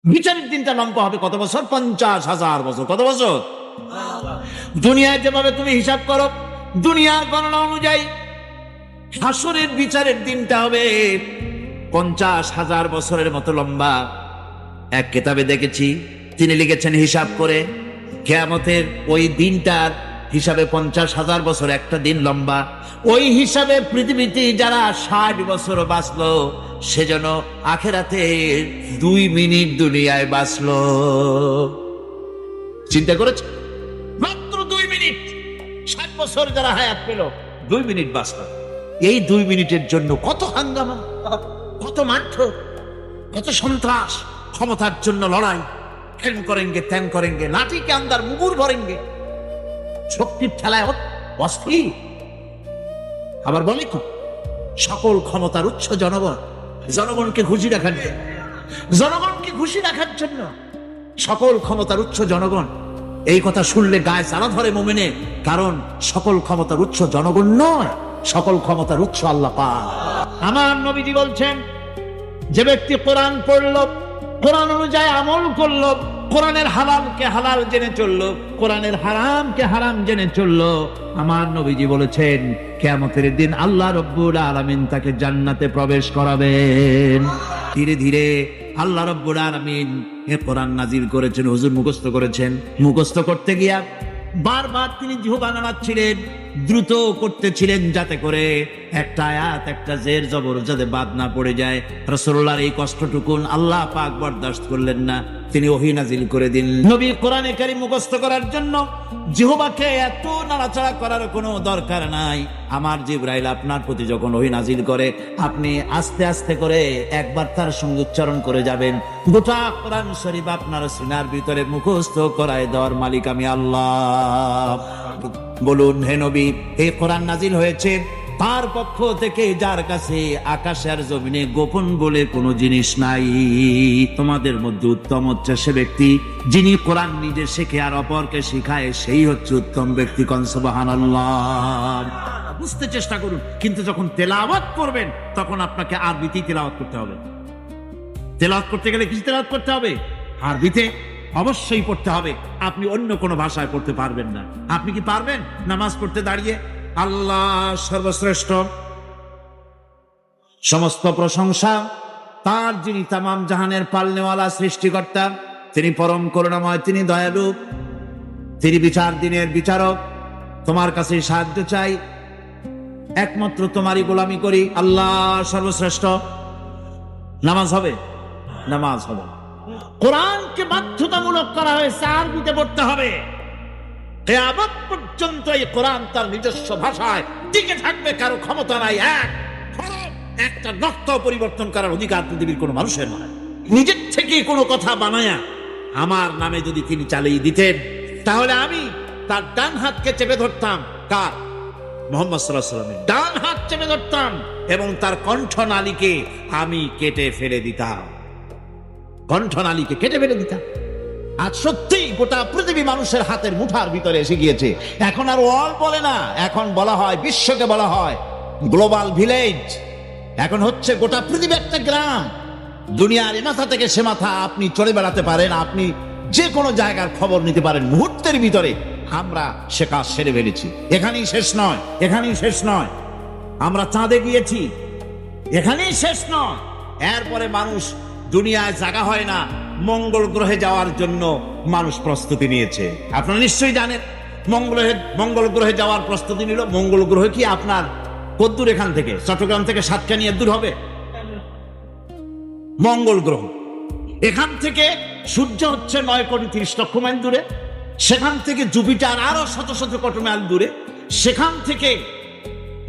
বিচারের দিনটা লম্বা হবে কত বছর? 50,000 বছর। কত বছর? দুনিয়ায় যেভাবে তুমি হিসাব করো, দুনিয়ার গণনা অনুযায়ী হাসরের বিচারের দিনটা হবে 50,000 বছরের মতো লম্বা। এক কিতাবে দেখেছি, তিনি লিখেছেন হিসাব করে কিয়ামতের ওই দিনটার হিসাবে 50,000 বছর একটা দিন লম্বা। ওই হিসাবে পৃথিবীতে যারা 60 বছর বাঁচলো, সেজন্য আখেরাতে 2 মিনিট দুনিয়ায় বাঁচলো। চিন্তা করেছে? মাত্র 2 মিনিট। 60 বছর যারা হায়াত পেল, 2 মিনিট বাঁচলো। এই 2 মিনিটের জন্য কত হাঙ্গামা, কত মারধর, কত সন্ত্রাস, ক্ষমতার জন্য লড়াই, ঠ্যাং করেঙ্গে ত্যাং করেঙ্গে, লাঠি কে আন্দার মুগুর ভরেঙ্গে, শক্তির ঠেলায় অস্থির। আবার বলে তো, সকল ক্ষমতার উৎস জনগণ। জনগণকে খুশি রাখার জন্য, জনগণকে খুশি রাখার জন্য সকল ক্ষমতার উৎস জনগণ। এই কথা শুনলে গায়ে জ্বালা ধরে মুমিনে, কারণ সকল ক্ষমতার উৎস জনগণ নয়, সকল ক্ষমতার উৎস আল্লাহ পাক। আমার নবীজি বলছেন, যে ব্যক্তি কোরআন পড়ল, কোরআন অনুযায়ী আমল করলো, কোরআনের হালালকে হালাল জেনে চললো, কোরআনের হারামকে হারাম জেনে চললো, আমার নবীজি বলেছেন কিয়ামতের দিন আল্লাহ রব্বুল আলামিন তাকে জান্নাতে প্রবেশ করাবেন। ধীরে ধীরে আল্লাহ রব্বুল আলামিন এ কোরআন নাজিল করেছেন, হুজুর মুখস্থ করেছেন। মুখস্থ করতে গিয়া বারবার তিনি জিহ্বা নাড়াচ্ছিলেন, দ্রুত করতেছিলেন, যাতে করে একটা আয়াত, একটা জের জবর যাতে বাদ না পড়ে যায়। রাসূলুল্লাহর এই কষ্টটুকুন আল্লাহ পাক বরদাস্ত করলেন না, তিনি ওহী নাজিল করে দিন। নবী কোরআনে কারীম মুখস্থ করার জন্য জিহ্বাকে এত নাড়াচাড়া করার কোনো দরকার নাই। আমার জিবরাইল আপনার প্রতি যখন ওহী নাজিল করে, আপনি আস্তে আস্তে করে একবার তার সঙ্গে উচ্চারণ করে যাবেন। গোটা কোরআন শরীফ আপনার সিনার ভিতরে মুখস্থ করায় দেওয়ার মালিক আমি আল্লাহ। বলুন, হে নবী, এই কোরআন নাজিল হয়েছে তার পক্ষ থেকে, যার কাছে আকাশ আর জমিনে গোপন বলে কোনো জিনিস নাই। তোমাদের মধ্যে উত্তম হচ্ছে সে ব্যক্তি যিনি কোরআন নিজে শেখে আর অপরকে শিখায়, সেই হচ্ছে উত্তম ব্যক্তি। কোন সুবহানাল্লাহ। বুঝতে চেষ্টা করুন, কিন্তু যখন তেলাওয়াত করবেন তখন আপনাকে আরবিতেই তেলাওয়াত করতে হবে। তেলাওয়াত করতে গেলে কি তেলাওয়াত করতে হবে? আরবিতে অবশ্যই পড়তে হবে। আপনি অন্য কোনো ভাষায় পড়তে পারবেন না। আপনি কি পারবেন নামাজ পড়তে দাঁড়িয়ে আল্লাহ সর্বশ্রেষ্ঠ, সমস্ত প্রশংসা তার যিনি তামাম জাহানের পালনেওয়ালা সৃষ্টিকর্তা, তিনি পরম করুণাময়, তিনি দয়ালু, তিনি বিচার দিনের বিচারক, তোমার কাছে সাহায্য চাই, একমাত্র তোমারই গোলামি করি, আল্লাহ সর্বশ্রেষ্ঠ। নামাজ হবে? নামাজ হবে। কোরআনকে বাধ্যতামূলক করা হয়েছে, আরবিতে পড়তে হবে। কিয়ামত পর্যন্ত এই কোরআন তার নিজস্ব ভাষায় টিকে থাকবে, কারো ক্ষমতা নাই একটা নক্ত পরিবর্তন করার অধিকার পৃথিবীর কোনো মানুষের নয়। নিজের থেকে কোনো কথা বানায়া আমার নামে যদি তিনি চালিয়ে দিতেন, তাহলে আমি তার ডান হাতকে চেপে ধরতাম। কার? মুহাম্মদ সাল্লাল্লাহু আলাইহি ওয়াসাল্লামের ডান হাত চেপে ধরতাম এবং তার কণ্ঠনালীকে আমি কেটে ফেলে দিতাম। কণ্ঠনালীকে কেটে ফেলে দিতাম। আজ সত্যি গোটা পৃথিবী মানুষের হাতের মুঠার ভিতরে এসে গিয়েছে। এখন আর ওয়ার্ল্ড বলে না, এখন বলা হয়, বিশ্বকে বলা হয় গ্লোবাল ভিলেজ। এখন হচ্ছে গোটা পৃথিবী একটা গ্রাম। দুনিয়ার এ মাথা থেকে সে মাথা আপনি চড়ে বেড়াতে পারেন, আপনি যে কোনো জায়গার খবর নিতে পারেন মুহূর্তের ভিতরে। আমরা সে কাজ সেরে ফেলেছি। এখানেই শেষ নয়, এখানেই শেষ নয়। আমরা চাঁদে গিয়েছি, এখানেই শেষ নয়। এরপরে মানুষ, দুনিয়ায় জায়গা হয় না, মঙ্গল গ্রহে যাওয়ার জন্য মানুষ প্রস্তুতি নিয়েছে। আপনারা নিশ্চয়ই জানেন মঙ্গল গ্রহে যাওয়ার প্রস্তুতি নিল। মঙ্গল গ্রহ কি আপনার কদ্দূর? এখান থেকে চট্টগ্রাম থেকে সাতকানিয়া দূর হবে মঙ্গল গ্রহ। এখান থেকে সূর্য হচ্ছে 9,30,00,000 মাইল দূরে। সেখান থেকে জুপিটার আরো শত শত কোটি মাইল দূরে। সেখান থেকে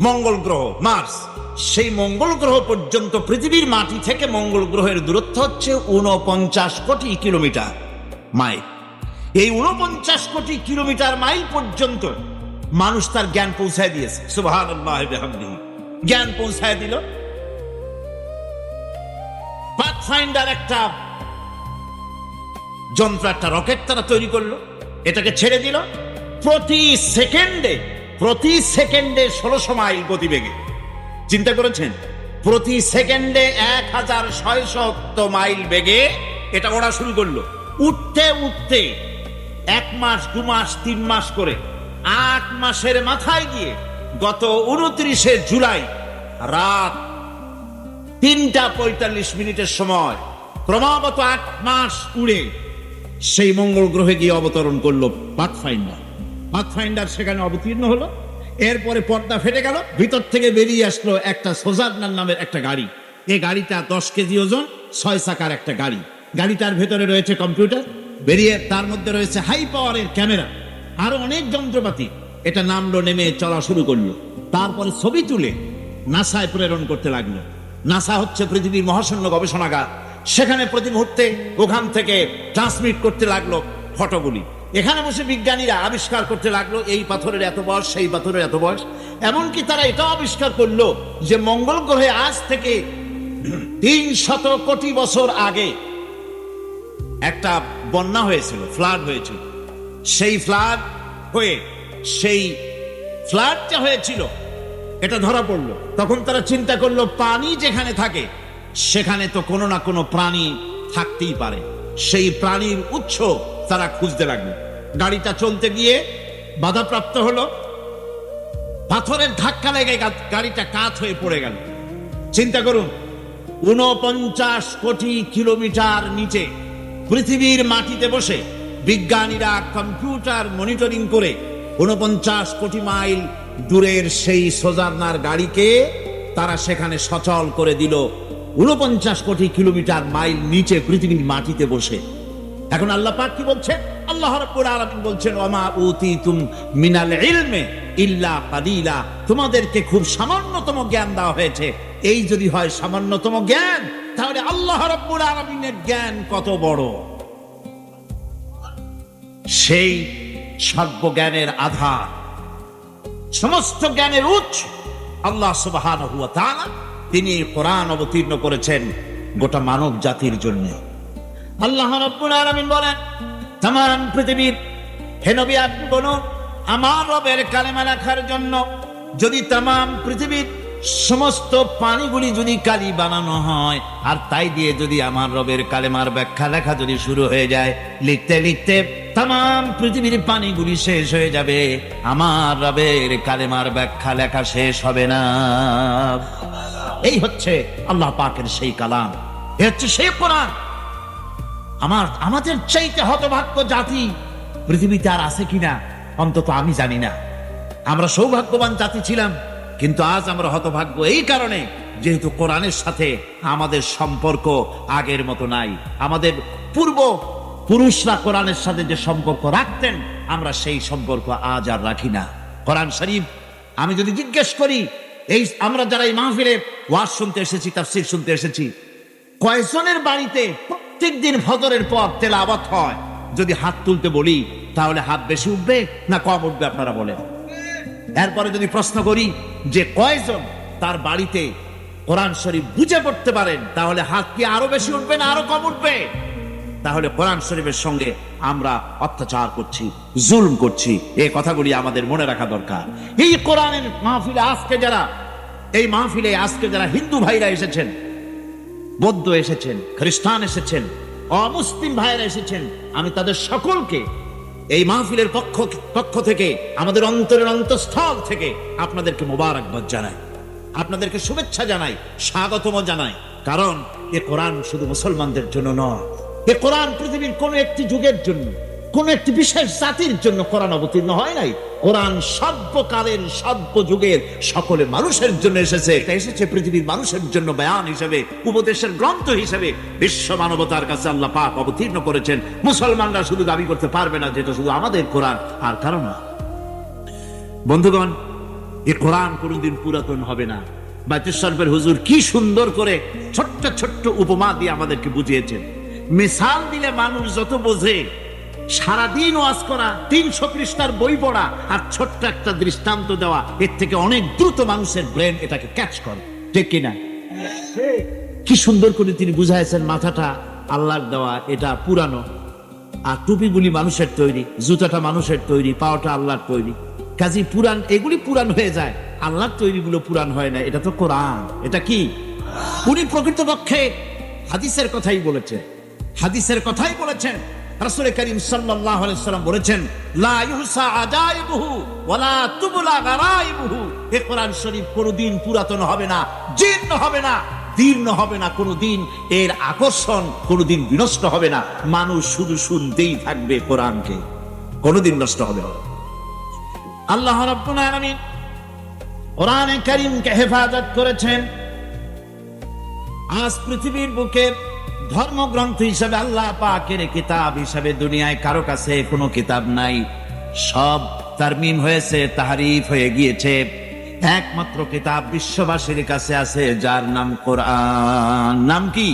মঙ্গল গ্রহ, মার্স, সেই মঙ্গল গ্রহ পর্যন্ত পৃথিবীর মাটি থেকে মঙ্গল গ্রহের দূরত্ব হচ্ছে 49 কোটি কিলোমিটার মাইল। এই 49 কোটি কিলোমিটার মাইল পর্যন্ত মানুষ তার জ্ঞান পৌঁছায় দিয়েছে। সুবহানাল্লাহ বিহামদিহি। জ্ঞান পৌঁছায় দিল। পাথফাইন্ডার একটা যন্ত্র, একটা রকেট তারা তৈরি করলো, এটাকে ছেড়ে দিল। প্রতি সেকেন্ডে 1600 মাইল গতিবেগে। চিন্তা করেছেন? প্রতি সেকেন্ডে 1600 মাইল বেগে এটা ওড়া শুরু করলো। উঠতে উঠতে 1 মাস 2 মাস 3 মাস করে 8 মাসের মাথায় গিয়ে গত 29শে জুলাই রাত 3:45 সময় ক্রমাগত 8 মাস উড়ে সেই মঙ্গল গ্রহে গিয়ে অবতরণ করলো পাথফাইন্ডার সেখানে অবতীর্ণ হলো। এরপরে পর্দা ফেটে গেল, ভিতর থেকে বেরিয়ে আসলো একটা সোজারনার নামের একটা গাড়ি। এই গাড়িটা 10 কেজি ওজন, 6 চাকার একটা গাড়ি। গাড়িটার ভেতরে রয়েছে কম্পিউটার, বেরিয়ে তার মধ্যে রয়েছে হাই পাওয়ারের ক্যামেরা, আরো অনেক যন্ত্রপাতি। এটা নামলো, নেমে চলা শুরু করলো। তারপরে ছবি তুলে নাসায় প্রেরণ করতে লাগলো। নাসা হচ্ছে পৃথিবীর মহাশূন্য গবেষণাগার। সেখানে প্রতি মুহূর্তে ওখান থেকে ট্রান্সমিট করতে লাগলো ফটোগুলি। এখানে বসে বিজ্ঞানীরা আবিষ্কার করতে লাগলো এই পাথরের এত বয়স, সেই পাথরের এত বয়স। এমনকি তারা এটাও আবিষ্কার করলো যে মঙ্গল গ্রহে আজ থেকে 300 কোটি বছর আগে একটা বন্যা হয়েছিল, ফ্লাড হয়েছিল। সেই ফ্লাডটা হয়েছিল এটা ধরা পড়লো। তখন তারা চিন্তা করলো পানি যেখানে থাকে সেখানে তো কোনো না কোনো প্রাণী থাকতেই পারে। সেই প্রাণীর উৎস তারা খুঁজতে লাগলো। গাড়িটা চলতে গিয়ে বাধাপ্রাপ্ত হলো, পাথরের ধাক্কা লেগে গাড়িটা কাত হয়ে পড়ে গেল। চিন্তা করুন, 49 কোটি কিলোমিটার নিচে পৃথিবীর মাটিতে বসে বিজ্ঞানীরা কম্পিউটার মনিটরিং করে 49 কোটি মাইল দূরের সেই সোজারনার গাড়িকে তারা সেখানে সচল করে দিল 49 কোটি কিলোমিটার মাইল নিচে পৃথিবীর মাটিতে বসে। এখন আল্লাহ পাক কি বলছে? আল্লাহ রাব্বুল আলামিন বলছেন, ওয়ামা উতিতুম মিনাল ইলমি ইল্লা কালিলা। তোমাদেরকে খুব সামান্যতম জ্ঞান দেওয়া হয়েছে। এই যদি হয় সামান্যতম জ্ঞান, তাহলে আল্লাহ রাব্বুল আলামিনের জ্ঞান কত বড়। সেই সর্বজ্ঞানের আধার, সমস্ত জ্ঞানের উৎস আল্লাহ সুবহানাহু ওয়া তাআলা। তিনি কোরআন অবতীর্ণ করেছেন গোটা মানব জাতির জন্য। আল্লাহ রাব্বুল আলামিন বলেন, তামাম পৃথিবীর হে নবী আপনি বলুন, আমার রবের কালেমা লেখার জন্য যদি তামাম পৃথিবীর সমস্ত পানিগুলি যদি কালি বানানো হয়, আর তাই দিয়ে যদি আমার রবের কালেমার ব্যাখ্যা লেখা যদি শুরু হয়ে যায়, লিখতে লিখতে তামাম পৃথিবীর পানিগুলি শেষ হয়ে যাবে, আমার রবের কালেমার ব্যাখ্যা লেখা শেষ হবে না। এই হচ্ছে আল্লাহ পাকের সেই কালাম, এই হচ্ছে সেই কোরআন। আমাদের চাইতে হতভাগ্য জাতি পৃথিবীতে আর আছে কিনা অন্তত আমি জানি না। আমরা সৌভাগ্যবান জাতি ছিলাম, কিন্তু আজ আমরা হতভাগ্য এই কারণে যেহেতু কোরআনের সাথে আমাদের সম্পর্ক আগের মতো নাই। আমাদের পূর্ব পুরুষরা কোরআনের সাথে যে সম্পর্ক রাখতেন, আমরা সেই সম্পর্ক আজ আর রাখি না। কোরআন শরীফ আমি যদি জিজ্ঞেস করি, এই আমরা যারা এই মাহফিলে ওয়াজ শুনতে এসেছি, তাফসীর শুনতে এসেছি, কয়জনের বাড়িতে প্রত্যেক দিন ফজরের পর তেলাওয়াত হয়? যদি হাত তুলতে বলি তাহলে হাত বেশি উঠবে না কম উঠবে আপনারা বলেন? এরপরে যদি প্রশ্ন করি যে কয়জন তার বাড়িতে কোরআন শরীফ বুঝে পড়তে পারেন, তাহলে হাত কি আরো বেশি উঠবে না আরো কম উঠবে? তাহলে কোরআন শরীফের সঙ্গে আমরা অত্যাচার করছি, জুলুম করছি। এই কথাগুলি আমাদের মনে রাখা দরকার। এই কোরআনের মাহফিলে আজকে যারা হিন্দু ভাইরা এসেছেন, বৌদ্ধ এসেছেন, খ্রিস্টান এসেছেন, অমুসলিম ভাইরা এসেছেন, আমি তাদের সকলকে এই মাহফিলের পক্ষ থেকে, আমাদের অন্তরের অন্তঃস্থল থেকে আপনাদেরকে মোবারকবাদ জানাই, আপনাদেরকে শুভেচ্ছা জানাই, স্বাগতম জানাই। কারণ এ কোরআন শুধু মুসলমানদের জন্য নয়, এ কোরআন পৃথিবীর কোন একটি যুগের জন্য, কোন একটি বিশেষ জাতির জন্য কোরআন অবতীর্ণ হয় নাই। কোরআন সর্বকালের সর্বযুগের সকলে মানুষের জন্য এসেছে। এটা এসেছে পৃথিবীর মানুষের জন্য বয়ান হিসেবে, উপদেশের গ্রন্থ হিসেবে বিশ্ব মানবতার কাছে আল্লাহ পাক অবতীর্ণ করেছেন। মুসলমানরা শুধু দাবি করতে পারবে না যেটা শুধু আমাদের কোরআন, আর কারণ না। বন্ধুগণ, এ কোরআন কোনদিন পুরাতন হবে না। বাইতুল শরীফের হুজুর কি সুন্দর করে ছোট্ট ছোট্ট উপমা দিয়ে আমাদেরকে বুঝিয়েছেন। মিসাল দিলে মানুষ যত বোঝে, সারাদিন ওয়াজ করা, 300 পৃষ্ঠার বই পড়া আর ছোট্ট একটা দৃষ্টান্ত দেওয়া, এর থেকে অনেক দ্রুত মানুষের ব্রেন এটাকে ক্যাচ করে, ঠিক কিনা? কি সুন্দর করে তিনি বুঝাইছেন। মাথাটা আল্লাহর দেওয়া, এটা পুরানো, আর টুপিগুলি মানুষের তৈরি, জুতাটা মানুষের তৈরি, পাওয়াটা আল্লাহর তৈরি। কাজী পুরান, এগুলি পুরান হয়ে যায়, আল্লাহর তৈরিগুলো পুরান হয় না। এটা তো কোরআন, এটা কি? উনি প্রকৃতপক্ষে হাদিসের কথাই বলেছে। হাদিসের কথাই বলেছেন। রাসূল করিম সাল্লাল্লাহু আলাইহি সাল্লাম বলেছেন, লা ইউহসা আজাইবুহু ওয়ালা তুবলা গারাইবুহু। এই কোরআন শরীফ কোনদিন পুরাতন হবে না, জীর্ণ হবে না, দীর্ণ হবে না, কোনদিন এর আকর্ষণ কোনদিন বিনষ্ট হবে না। মানুষ শুধু শুনতেই থাকবে কোরআনকে, কোনদিন নষ্ট হবে না। আল্লাহ রাব্বুল আলামিন কোরআনে কারীমকে হেফাজত করেছেন। আজ পৃথিবীর বুকে ধর্মগ্রন্থ হিসাবে আল্লাহ পাকের কিতাব হিসাবে দুনিয়ায় কারো কাছে কোনো কিতাব নাই। সব তারমিম হয়েছে, তাহরিফ হয়ে গিয়েছে। একমাত্র কিতাব বিশ্ববাসীর কাছে আছে, যার নাম কোরআন। নাম কি?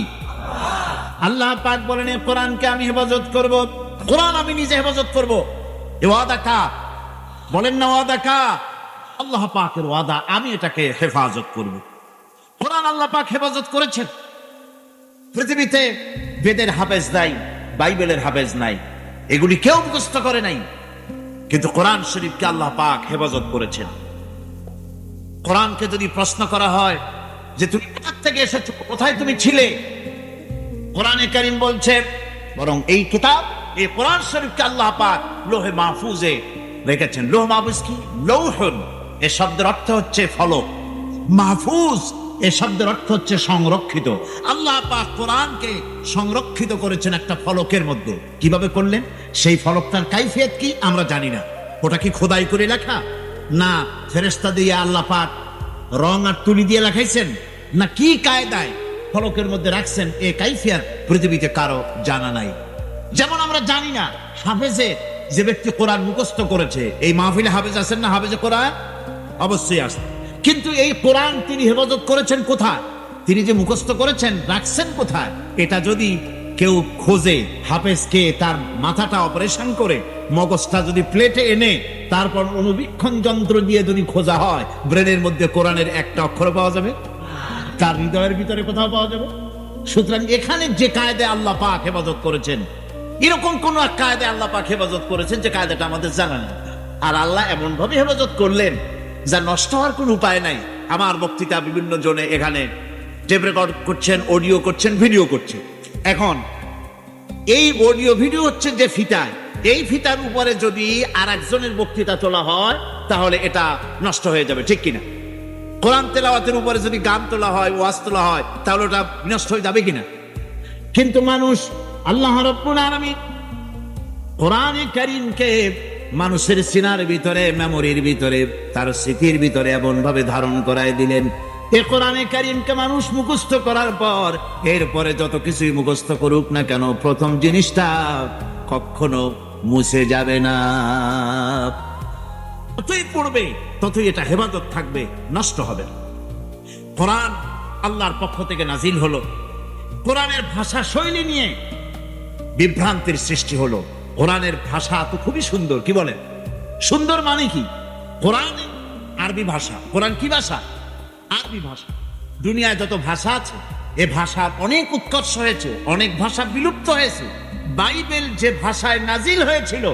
আল্লাহ পাক বলেন, কোরআনকে আমি হেফাজত করব, কোরআন আমি নিজে হেফাজত করব। এ ওয়াদা কার? বলেন না ওয়াদা কার? আল্লাহ পাকের ওয়াদা, আমি এটাকে হেফাজত করব। কোরআন আল্লাহ পাক হেফাজত করেছেন। পৃথিবীতে বেদের হাফেজ নাই, বাইবেলের হাফেজ নাই, এগুলি কেউ মুখস্থ করে নাই, কিন্তু কোরআন শরীফকে আল্লাহ পাক হেফাজত করেছেন। কোরআনকে যদি প্রশ্ন করা হয় যে তুমি কোথা থেকে এসেছো, কোথায় তুমি ছিলে, কোরআনে কারীম বলছে বরং এই কিতাব, এই কোরআন শরীফকে আল্লাহ পাক লোহে মাহফুজে রেখেছেন। লোহ মাহফুজ কি? লৌহন এ শব্দের অর্থ হচ্ছে ফলক, মাহফুজ এ শব্দের অর্থ হচ্ছে সংরক্ষিত। আল্লাহ পাক কোরআনকে সংরক্ষিত করেছেন একটা ফলকের মধ্যে। কিভাবে করলেন? সেই ফলকটার কাইফিয়ত কি আমরা জানি না। ওটা কি খোদাই করে লেখা, না ফেরেশতা দিয়ে আল্লাহ পাক রং আর তুলি দিয়ে লেখাইছেন, না কি কায়দায় ফলকের মধ্যে রাখছেন, এই কাইফিয়ত পৃথিবীতে কারো জানা নাই। যেমন আমরা জানি না হাফেজে যে ব্যক্তি কোরআন মুখস্থ করেছে, এই মাহফিলে হাফেজ আছেন না? হাফেজে কোরআন অবশ্যই আছে, কিন্তু এই কোরআন তিনি হেফাজত করেছেন কোথায়? তিনি যে মুখস্থ করেছেন রাখছেন কোথায়? এটা যদি কেউ খোঁজে, হাফেজকে তার মাথাটা অপারেশন করে মগজটা যদি প্লেটে এনে তারপর অনুবীক্ষণ যন্ত্র দিয়ে যদি খোঁজা হয়, ব্রেনের মধ্যে কোরআনের একটা অক্ষর পাওয়া যাবে? তার হৃদয়ের ভিতরে কোথাও পাওয়া যাবে? সুতরাং এখানে যে কায়দায় আল্লাহ পাক হেফাজত করেছেন, এরকম কোন এক কায়দায় আল্লাহ পাক হেফাজত করেছেন যে কায়দাটা আমাদের জানা নেই। আর আল্লাহ এমন ভাবে হেফাজত করলেন যা নষ্ট হওয়ার কোন উপায় নাই। আমার বক্তৃতা বিভিন্ন জনে এখানে টেপ রেকর্ড করছেন, অডিও করছেন, ভিডিও করছেন। এখন এই অডিও ভিডিও হচ্ছে যে ফিতায়, এই ফিতার উপরে যদি আর একজনের বক্তৃতা তোলা হয় তাহলে এটা নষ্ট হয়ে যাবে, ঠিক কিনা? কোরআন তেলাওয়াতের উপরে যদি গান তোলা হয়, ওয়াজ তোলা হয়, তাহলে ওটা নষ্ট হয়ে যাবে কিনা? কিন্তু মানুষ আল্লাহ রাব্বুল আলামিন কোরআনে কারীমকে মানুষের সিনার ভিতরে, মেমোরির ভিতরে, তার স্মৃতির ভিতরে এমন ভাবে ধারণ করায় দিলেন, এই কোরআনে কারীমকে মানুষ মুখস্থ করার পর এরপরে যত কিছুই মুখস্থ করুক না কেন, প্রথম জিনিসটা কখনো মুছে যাবে না। যতই পড়বে ততই এটা হেফাজত থাকবে, নষ্ট হবে না। কোরআন আল্লাহর পক্ষ থেকে নাজিল হলো, কোরআনের ভাষা শৈলী নিয়ে বিভ্রান্তির সৃষ্টি হলো। কোরআনের ভাষা তো খুবই সুন্দর, কি বলেন? সুন্দর মানে কি? কোরআন আরবি ভাষা। কোরআন কি ভাষা? আরবি ভাষা। দুনিয়ায় যত ভাষা আছে এ ভাষার অনেক উৎকর্ষ হয়েছে, অনেক ভাষা বিলুপ্ত হয়েছে। বাইবেল যে ভাষায় নাজিল হয়েছিল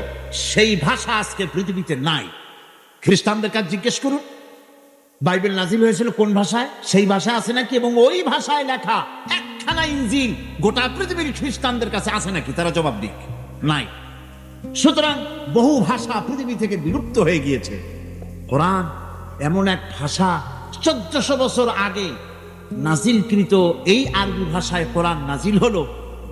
সেই ভাষা আজকে পৃথিবীতে নাই। খ্রিস্টানদের কাছে জিজ্ঞেস করুন বাইবেল নাজিল হয়েছিল কোন ভাষায়, সেই ভাষা আছে নাকি? এবং ওই ভাষায় লেখা একখানা ইনজিল গোটা পৃথিবীর খ্রিস্টানদের কাছে আছে নাকি? তারা জবাব দিক, নাই। সুতরাং বহু ভাষা পৃথিবী থেকে বিলুপ্ত হয়ে গিয়েছে। কোরআন এমন এক ভাষা, 1400 বছর আগে নাজিলকৃত এই আরবি ভাষায় কোরআন নাজিল হলো।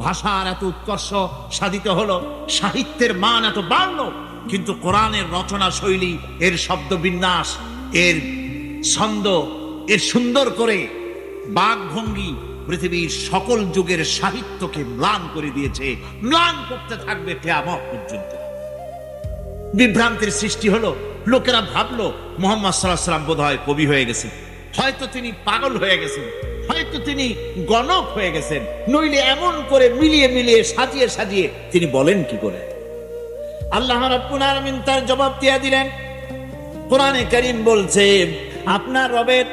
ভাষার এত উৎকর্ষ সাধিত হলো, সাহিত্যের মান এত বাড়লো, কিন্তু কোরআনের রচনা শৈলী, এর শব্দ বিন্যাস, এর ছন্দ, এর সুন্দর করে বাকভঙ্গি পৃথিবীর সকল যুগের সাহিত্যকে ম্লান করে দিয়েছে, ম্লান করতে থাকবে কিয়ামত পর্যন্ত। বিভ্রান্তির সৃষ্টি হলো। লোকেরা ভাবলো মুহাম্মদ সাল্লাল্লাহু আলাইহি ওয়াসাল্লাম বোধহয় কবি হয়ে গেছেন, হয়তো তিনি পাগল হয়ে গেছেন, হয়তো তিনি গণক হয়ে গেছেন, নইলে এমন করে মিলিয়ে মিলিয়ে সাজিয়ে সাজিয়ে তিনি বলেন কি করে? আল্লাহ রাব্বুল আলামিন তার জবাব দিয়ে দিলেন। কোরআনে কারীম বলছে, আপনার রবের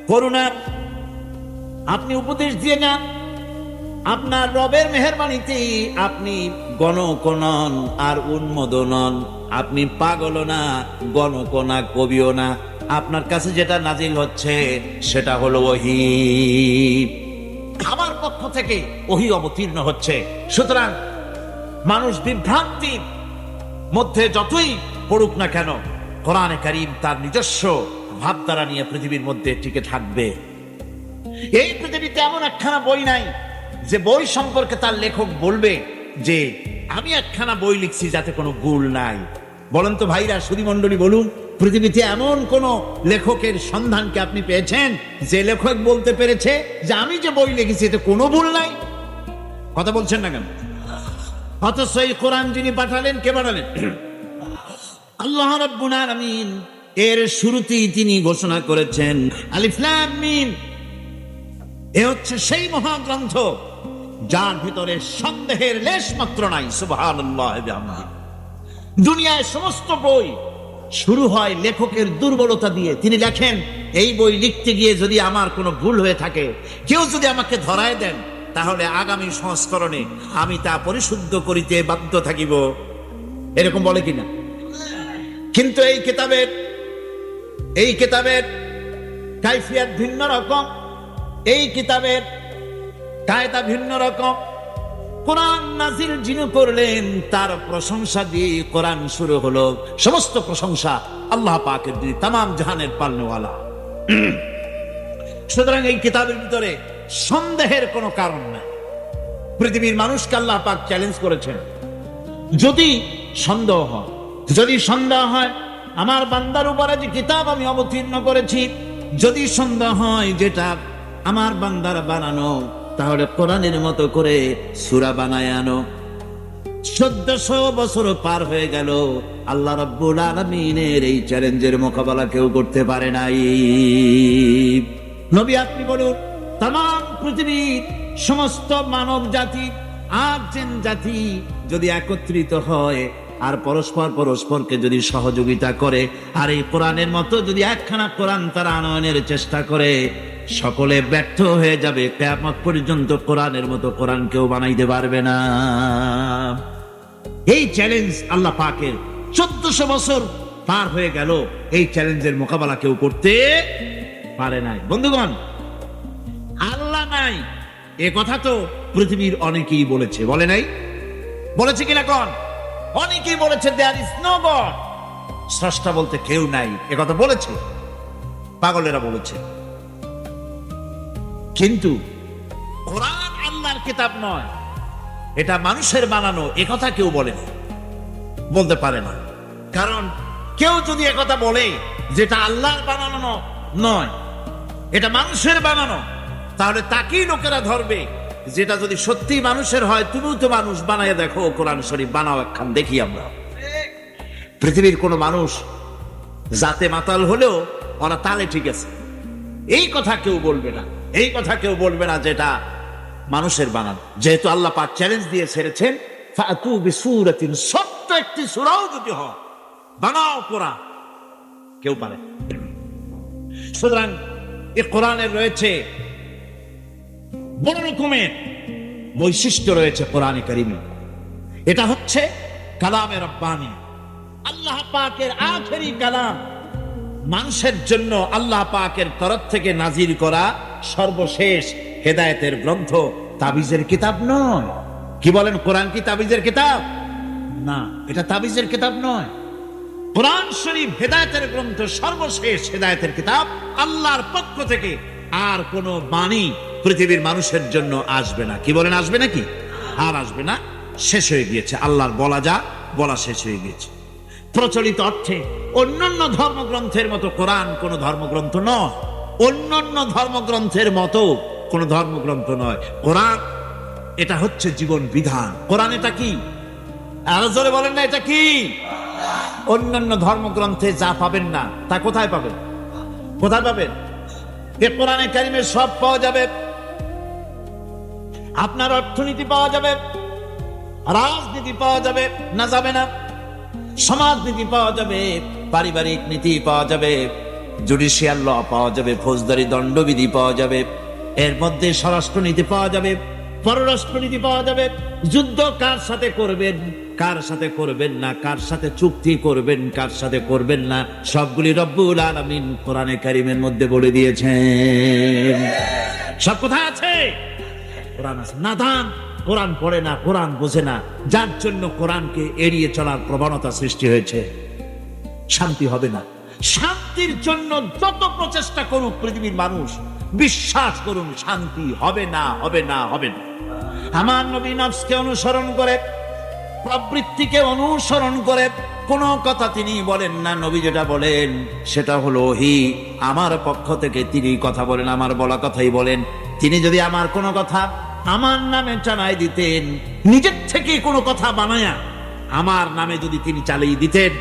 করুণা আপনি উপদেশ দিয়ে যান, আপনার রবের মেহেরবানিতে আপনি গণক নন আর উন্মোদন নন, আপনি পাগল না, গণক না, কবিও না। আপনার কাছে যেটা নাজিল হচ্ছে সেটা হলো ওহী। আমার পক্ষ থেকে ওহী অবতীর্ণ হচ্ছে। সুতরাং মানুষ বিভ্রান্তির মধ্যে যতই পড়ুক না কেন, কোরআনে কারীম তার নিজস্ব ভাবধারা নিয়ে পৃথিবীর মধ্যে টিকে থাকবে। এই পৃথিবীতে এমন একখানা বই নাই যে বই সম্পর্কে তার লেখক বলবে যে আমি একখানা বই লিখছি যাতে কোনো ভুল নাই। বলেন তো ভাইরা, সুধী মণ্ডলী, বলুন, পৃথিবীতে এমন কোন লেখকের সন্ধানকে আপনি পেয়েছেন যে লেখক বলতে পেরেছে যে আমি যে বই লিখেছি এতে কোনো ভুল নাই? কথা বলছেন না কেন? অথচ এই কোরআন যিনি পাঠালেন, কে পাঠালেন? আল্লাহ রাব্বুল আলামিন। এর শুরুতেই তিনি ঘোষণা করেছেন আলিফ লাম মিম, এ হচ্ছে সেই মহাগ্রন্থ যার ভিতরে সন্দেহের লেশ মাত্র নাই। সুবহানাল্লাহ ওয়া বিহামদিহি। দুনিয়ায় সমস্ত বই শুরু হয় লেখকের দুর্বলতা দিয়ে। তিনি লেখেন, এই বই লিখতে গিয়ে যদি আমার কোনো ভুল হয়ে থাকে, কেউ যদি আমাকে ধরায় দেন, তাহলে আগামী সংস্করণে আমি তা পরিশুদ্ধ করিতে বাধ্য থাকিব। এরকম বলে কিনা? কিন্তু এই কিতাবের কাইফিয়াত ভিন্ন রকম, এই কিতাবের কায়দা ভিন্ন রকম। কোরআন নাজিল যিনি করলেন তার প্রশংসা দিয়ে কোরআন শুরু হলো। সমস্ত প্রশংসা আল্লাহ পাকের দিয়ে, তামাম জাহানের পালনেওয়ালা। সুতরাং এই কিতাবের ভিতরে সন্দেহের কোনো কারণ নাই। পৃথিবীর মানুষকে আল্লাহ পাক চ্যালেঞ্জ করেছেন, যদি সন্দেহ হয় আমার বান্দার উপরে যে কিতাব আমি অবতীর্ণ করেছি, যদি সন্দেহ হয় যেটা আমার বান্দার বানানো, তাহলে কোরআনের মতো করে সূরা বানায় আনো। 1400 বছর পার হয়ে গেল, আল্লাহ রাব্বুল আলামিনের এই চ্যালেঞ্জের মোকাবেলা কেউ করতে পারে নাই। নবী, আপনি বলুন, তামাম পৃথিবীর সমস্ত মানব জাতি আর জিন জাতি যদি একত্রিত হয় আর পরস্পরকে যদি সহযোগিতা করে, আর এই কোরআনের মতো যদি একখানা কোরআন তারা আনয়নের চেষ্টা করে, সকলে ব্যর্থ হয়ে যাবে। কিয়ামত পর্যন্ত কোরআনের মতো কোরআন কেউ বানাইতে পারবে না। এই চ্যালেঞ্জ আল্লাহ পাকের। 1400 বছর পার হয়ে গেল, এই চ্যালেঞ্জের মোকাবেলা কেউ করতে পারে নাই। বন্ধুগণ, আল্লাহ নাই এ কথা তো পৃথিবীর অনেকেই বলেছে, বলে নাই? বলেছে কিনা কোন? অনেকেই বলেছে দেয়ার ইজ নো গড, স্রষ্টা বলতে কেউ নাই, এ কথা বলেছে, পাগলেরা বলেছে। কিন্তু কোরআন আল্লাহর কিতাব নয়, এটা মানুষের বানানো, এ কথা কেউ বলতে পারে না। কারণ কেউ যদি একথা বলে যেটা আল্লাহর বানানো নয়, এটা মানুষের বানানো, তাহলে তাকেই লোকেরা ধরবে। যেটা যদি সত্যি মানুষের হয়, তুমিও তো মানুষ, বানায় দেখো কোরআন শরীফ, বানাও একখান দেখি আমরা। পৃথিবীর কোন মানুষ জাতে মাতাল হলেও ওরা তালে ঠিক আছে, এই কথা কেউ বলবে না। এই কথা কেউ বলবে না যেটা মানুষের বানানো। যেহেতু আল্লাহ পাক চ্যালেঞ্জ দিয়ে ছেড়েছেন, ফাতু বিসূরাতিন, ছোট্ট একটি সূরাও যদি হয়, বানাও কোরআন, কেউ পারে। সুতরাং এই কোরআনের রয়েছে বড় রকমের বৈশিষ্ট্য রয়েছে কোরআনে কারীমে। এটা হচ্ছে কালামে রব্বানি, আল্লাহ পাকের আখেরি কালাম, মানুষের জন্য আল্লাহ পাকের তরফ থেকে নাজিল করা সর্বশেষ হেদায়েতের গ্রন্থ, তাবিজের কিতাব নয়। কি বলেন, কোরআন কি তাবিজের কিতাব? না, এটা তাবিজের কিতাব নয়। কোরআন শরীফ হেদায়েতের গ্রন্থ, সর্বশেষ হেদায়েতের কিতাব আল্লাহর পক্ষ থেকে। আর কোন বাণী পৃথিবীর মানুষের জন্য আসবে না। কি বলেন, আসবে নাকি? আর আসবে না, শেষ হয়ে গিয়েছে। আল্লাহর বলা শেষ হয়ে গিয়েছে। প্রচলিত অর্থে অন্যান্য ধর্মগ্রন্থের মতো কোরআন কোন ধর্মগ্রন্থ নয়, অন্যান্য ধর্মগ্রন্থের মতো কোন ধর্মগ্রন্থ নয়। কোরআন এটা হচ্ছে জীবন বিধান। কোরআন এটা কি? আরো জোরে বলেন না, এটা কি? অন্যান্য ধর্মগ্রন্থে যা পাবেন না, তা কোথায় পাবেন? কোথায় পাবেন? এ কোরআনে কারীমে সব পাওয়া যাবে। আপনার অর্থনীতি পাওয়া যাবে, রাজনীতি পাওয়া যাবে, না যাবে না? সমাজনীতি পাওয়া যাবে, পারিবারিক নীতি পাওয়া যাবে, জুডিশিয়াল ল পাওয়া যাবে, ফৌজদারি দণ্ডবিধি পাওয়া যাবে, এর মধ্যে স্বরাষ্ট্রনীতি পাওয়া যাবে, পররাষ্ট্রনীতি পাওয়া যাবে, যুদ্ধ কার সাথে করবেন, কার সাথে করবেন না, কার সাথে চুক্তি করবেন, কার সাথে করবেন না, সবগুলি রব্বুল আলামিন কোরআনে কারীমের মধ্যে বলে দিয়েছেন। সব কোথায় আছে? কোরআন আছে। নাদান, কোরআন পড়ে না, কোরআন বোঝে না, যার জন্য কোরআনকে এড়িয়ে চলার প্রবণতা সৃষ্টি হয়েছে। শান্তি হবে না। শান্তির জন্য যত প্রচেষ্টা করুক পৃথিবীর মানুষ, বিশ্বাস করুন শান্তি হবে না, হবে না, হবে না। আমার নবী নফসকে অনুসরণ করে, প্রবৃত্তিকে অনুসরণ করে কোন কথা তিনি বলেন না। নবী যেটা বলেন সেটা হলো ওহী। আমার পক্ষ থেকে তিনি কথা বলেন, আমার বলা কথাই বলেন। তিনি যদি আমার কোনো কথা আমার নামে চালাই দিতেন, নিজের থেকে কোনো কথা বানায়া আমার নামে যদি তিনি চালিয়ে দিতেন,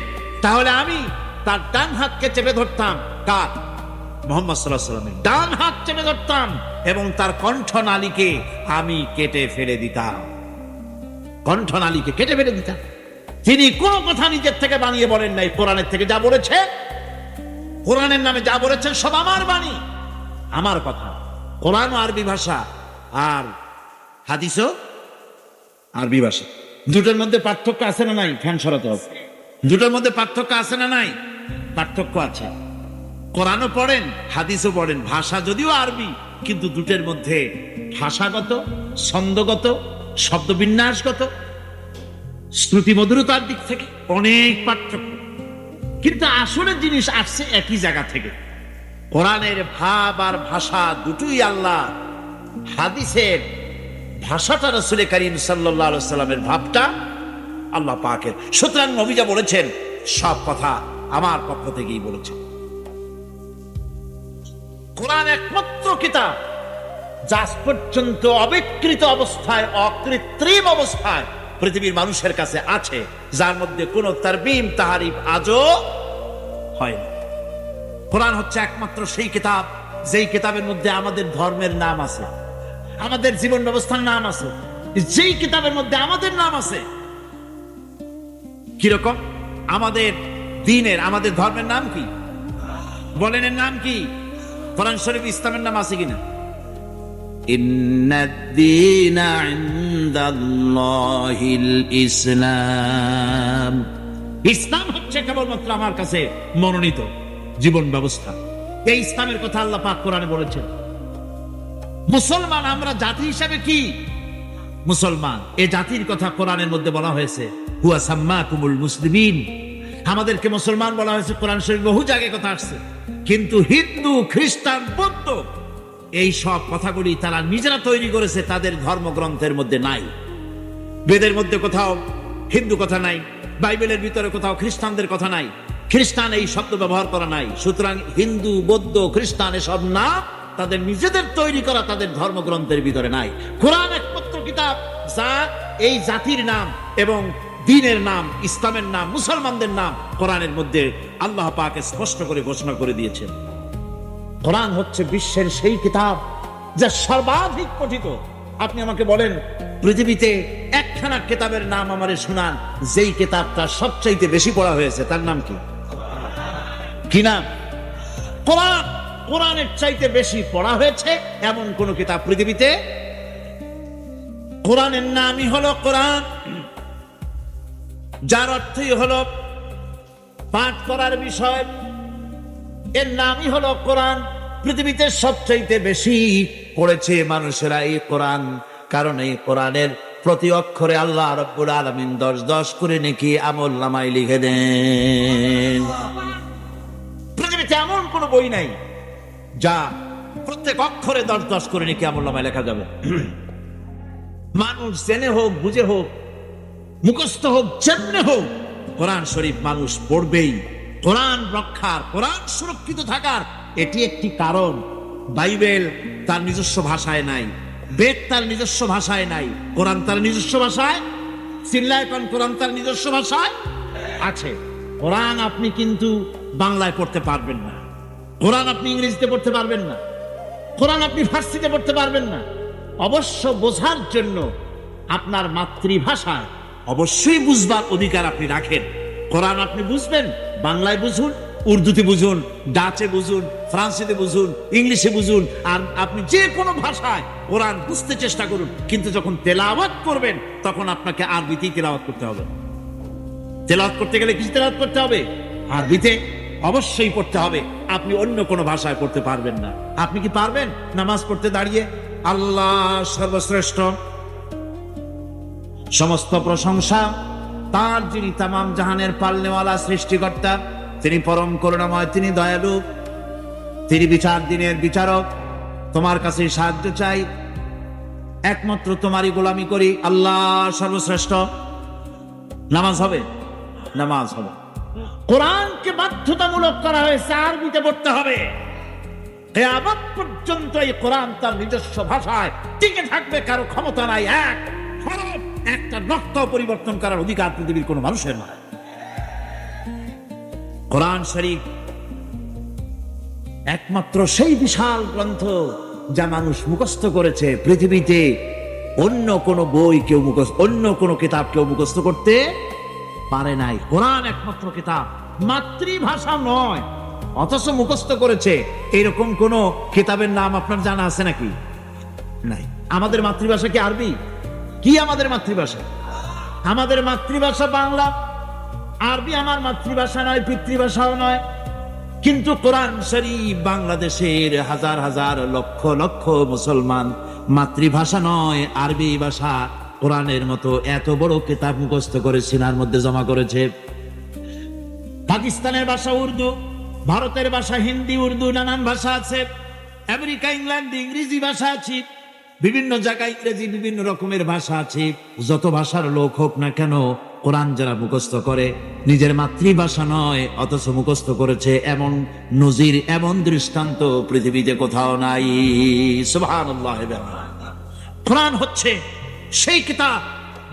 তাহলে আমি তার ডান হাতকে চেপে ধরতাম। কার? মুহাম্মদ সাল্লাল্লাহু আলাইহি ওয়াসাল্লামের ডান হাত চেপে ধরতাম এবং তার কণ্ঠনালীকে আমি কেটে ফেলে দিতাম। কণ্ঠনালীকে কেটে ফেলে দিতাম। তিনি কোন কথা নিজের থেকে বানিয়ে বলেন নাই। কোরআনের থেকে যা বলেছে, কোরআনের নামে যা বলেছেন সব আমার বাণী, আমার কথা। কোরআন আরবি ভাষা আর হাদিসও আরবি ভাষা। দুটোর মধ্যে পার্থক্য আছে না নাই? ফ্যান সরাতে হবে। দুটোর মধ্যে পার্থক্য আছে না নাই? পার্থক্য আছে। কোরআনও পড়েন, হাদিসও পড়েন, ভাষা যদিও আরবি, কিন্তু দুটোর মধ্যে ভাষাগত, ছন্দগত, শব্দবিন্যাসগত, শ্রুতি মধুরতার দিক থেকে অনেক পার্থক্য। কিন্তু আসলে জিনিস আসছে একই জায়গা থেকে। কোরআনের ভাব আর ভাষা দুটোই আল্লাহ, হাদিসের ভাষাটা রাসূল করিম সাল্লাল্লাহু আলাইহি সাল্লামের ভাবটা আল্লাহ পাকের। সুতরাং নবী যা বলেছেন সব কথা আমার পক্ষ থেকেই বলেছেন। কোরআন একমাত্র কিতাব যা আজ পর্যন্ত অবিকৃত অবস্থায়, অকৃত্রিম অবস্থায় পৃথিবীর মানুষের কাছে আছে, যার মধ্যে কোন তারবিম তাহারিফ আজও হয় না। কোরআন হচ্ছে একমাত্র সেই কিতাব যেই কিতাবের মধ্যে আমাদের ধর্মের নাম আছে, আমাদের জীবন ব্যবস্থার নাম আছে, যেই কিতাবের মধ্যে আমাদের নাম আছে। কিরকম? আমাদের দ্বীনের, আমাদের ধর্মের নাম কি? বলেন, এর নাম কি? কোরআন শরীফ ইসলামের নাম আছে কিনা? ইন্নাদ-দীনা ইনদাল্লাহিল ইসলাম। ইসলাম হচ্ছে কেবলমাত্র আমার কাছে মনোনীত জীবন ব্যবস্থা। এই ইসলামের কথা আল্লাহ পাক কোরআনে বলেছেন। মুসলমান আমরা জাতি হিসাবে কি? মুসলমান, এই জাতির কথা কোরআনের মধ্যে বলা হয়েছে, হুয়া সাম্মাকুমুল মুসলিমিন। আমাদেরকে মুসলমান বলা হয়েছে, কোরআন শরীফ বহু জায়গায় কথা আসছে। কিন্তু হিন্দু, খ্রিস্টান, বৌদ্ধ এই সব কথাগুলি তারা নিজেরা তৈরি করেছে, তাদের ধর্মগ্রন্থের মধ্যে নাই। বেদের মধ্যে কোথাও হিন্দু কথা নাই, বাইবেলের ভিতরে কোথাও খ্রিস্টানদের কথা নাই, খ্রিস্টান এই শব্দ ব্যবহার করা নাই। সুতরাং হিন্দু, বৌদ্ধ, খ্রিস্টান এসব না তাদের নিজেদের তৈরি করা, তাদের ধর্মগ্রন্থের ভিতরে নাই। কোরআন একমাত্র কিতাব যা এই জাতির নাম এবং দ্বীনের নাম, ইসলামের নাম, মুসলমানদের নাম কোরআনের মধ্যে আল্লাহ পাক স্পষ্ট করে ঘোষণা করে দিয়েছেন। কোরআন হচ্ছে বিশ্বের সেই কিতাব যা সর্বাধিক পঠিত। আপনি আমাকে বলেন পৃথিবীতে একখানা কিতাবের নাম আমারে শোনান যেই কিতাবটা সবচাইতে বেশি পড়া হয়েছে, তার নাম কি? কি নাম? কোরআন। কোরআনের চাইতে বেশি পড়া হয়েছে এমন কোন কিতাব পৃথিবীতে? কোরআনের নামই হলো কোরআন, যার অর্থই হলো পাঠ করার বিষয়। এর নামই হলো কোরআন। পৃথিবীতে সবচাইতে বেশি পড়েছে মানুষেরা এই কোরআন, কারণ এই কোরআনের প্রতি অক্ষরে আল্লাহ রাব্বুল আলামিন 10-10 করে নেকি আমলনামায় লিখে দেন। পৃথিবীতে এমন কোন বই নাই যা প্রত্যেক অক্ষরে 10-10 করে নেকি আমলনামায় লেখা যাবে। মানুষ জেনে হোক, বুঝে হোক, মুখস্থ হোক, যেমনে হোক, কোরআন শরীফ মানুষ পড়বেই। কোরআন রক্ষার, কোরআন সুরক্ষিত থাকার এটি একটি কারণ। বাইবেল তার নিজস্ব ভাষায় নাই, বেদ তার নিজস্ব ভাষায় নাই, কোরআন তার নিজস্ব ভাষায়, চিল্লায় কোন কোরআন তার নিজস্ব ভাষায় আছে। কোরআন আপনি কিন্তু বাংলায় পড়তে পারবেন না, কোরআন আপনি ইংরেজিতে পড়তে পারবেন না, কোরআন আপনি ফার্সিতে পড়তে পারবেন না। অবশ্য বোঝার জন্য আপনার মাতৃভাষায় অবশ্যই বুঝবার অধিকার আপনি রাখেন। কোরআন আপনি বুঝবেন, বাংলায় বুঝুন, উর্দুতে বুঝুন, ডাচে বুঝুন, ফ্রান্সিতে বুঝুন, ইংলিশে বুঝুন, আর আপনি যে কোনো ভাষায় কোরআন বুঝতে চেষ্টা করুন। কিন্তু যখন তেলাওয়াত করবেন তখন আপনাকে আরবিতেই তেলাওয়াত করতে হবে। তেলাওয়াত করতে গেলে কি তেলাওয়াত করতে হবে? আরবিতে অবশ্যই পড়তে হবে। আপনি অন্য কোনো ভাষায় পড়তে পারবেন না। আপনি কি পারবেন নামাজ পড়তে দাঁড়িয়ে আল্লাহ সর্বশ্রেষ্ঠ, সমস্ত প্রশংসা তার যিনি তামাম জাহানের পালনেওয়ালা সৃষ্টিকর্তা। তিনি পরম করুণাময়, তিনি দয়ালু, তিনি বিচার দিনের বিচারক। তোমার কাছে সাহায্য চাই, একমাত্র তোমারই গোলামি করি। আল্লাহ সর্বশ্রেষ্ঠ। নামাজ হবে, নামাজ হবে। কোরআনকে বাধ্যতামূলক করা হয়েছে, আরবিতে পড়তে হবে। কিয়ামত পর্যন্ত এই কোরআন তার নিজস্ব ভাষায় টিকে থাকবে, কারো ক্ষমতা নাই এক হরফ, একটা নকশা পরিবর্তন করার অধিকার পৃথিবীর কোনো মানুষের নয়। কোরআন শরীফ একমাত্র সেই বিশাল গ্রন্থ যা মানুষ মুখস্থ করেছে। পৃথিবীতে অন্য কোনো বই কেউ অন্য কোনো কিতাব কেউ মুখস্থ করতে পারে নাই। কোরআন একমাত্র কিতাব, মাতৃভাষা নয়, অথচ মুখস্থ করেছে। এরকম কোন কিতাবের নাম আপনার জানা আছে নাকি? নাই। আমাদের মাতৃভাষা কি আরবি? কি আমাদের মাতৃভাষা? আমাদের মাতৃভাষা বাংলা। আরবি আমার মাতৃভাষা নয়, পিতৃভাষাও নয়। কিন্তু কোরআন শরীফ বাংলাদেশের হাজার হাজার লক্ষ লক্ষ মুসলমান মাতৃভাষা নয়, আরবি ভাষা কোরআনের মতো এত বড় কিতাব মুখস্থ করে সিনার মধ্যে জমা করেছে। পাকিস্তানের ভাষা উর্দু, ভারতের ভাষা হিন্দি, উর্দু, নানান ভাষা আছে। আমেরিকা, ইংল্যান্ড ইংরেজি ভাষা আছে, বিভিন্ন জায়গায় ইংরেজি, বিভিন্ন রকমের ভাষা আছে। যত ভাষার লোক হোক না কেন, কোরআন যারা মুখস্থ করে নিজের মাতৃভাষা নয় অথচ মুখস্থ করেছে, এমন নজির, এমন দৃষ্টান্ত পৃথিবীতে কোথাও নাই। সুবহানাল্লাহ। কোরআন হচ্ছে সেই কিতাব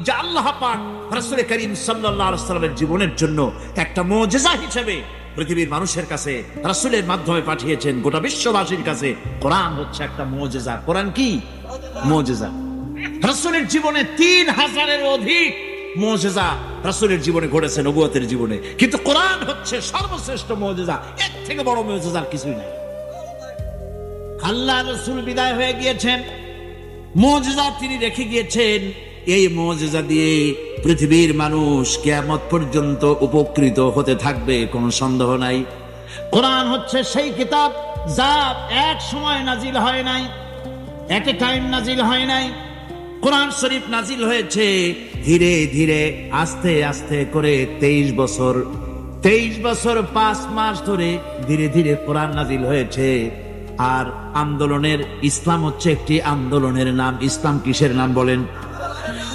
যা আল্লাহ পাক রাসূল করিম সাল্লাল্লাহু আলাইহি ওয়াসাল্লামের জীবনের জন্য একটা মুজিজা হিসেবে পৃথিবীর মানুষের কাছে রাসূলের মাধ্যমে পাঠিয়েছেন গোটা বিশ্ববাসীর কাছে। কোরআন হচ্ছে একটা মুজিজা। কোরআন কি মুজিজা? রাসূলের জীবনে 3000-এর অধিক মুজিজা রাসূলের জীবনে ঘটেছে, নবুয়তের জীবনে। কিন্তু কোরআন হচ্ছে সর্বশ্রেষ্ঠ মুজিজা, এর থেকে বড় মুজিজা কিছুই নাই। আল্লাহ রাসূল বিদায় হয়ে গিয়েছেন, মুজিজা তিনি রেখে গিয়েছেন। এই মুজিজা দিয়ে পৃথিবীর মানুষ কিয়ামত পর্যন্ত উপকৃত হতে থাকবে, কোনো সন্দেহ নাই। কোরআন হচ্ছে সেই কিতাব যা এক সময় নাজিল হয় নাই, এট এ টাইম নাজিল হয় নাই। কোরআন শরীফ নাজিল হয়েছে ধীরে ধীরে, আস্তে আস্তে করে 23 বছর 5 মাস ধরে ধীরে ধীরে কোরআন নাজিল হয়েছে। আর আন্দোলনের, ইসলাম হচ্ছে একটি আন্দোলনের নাম। ইসলাম কিসের নাম বলেন?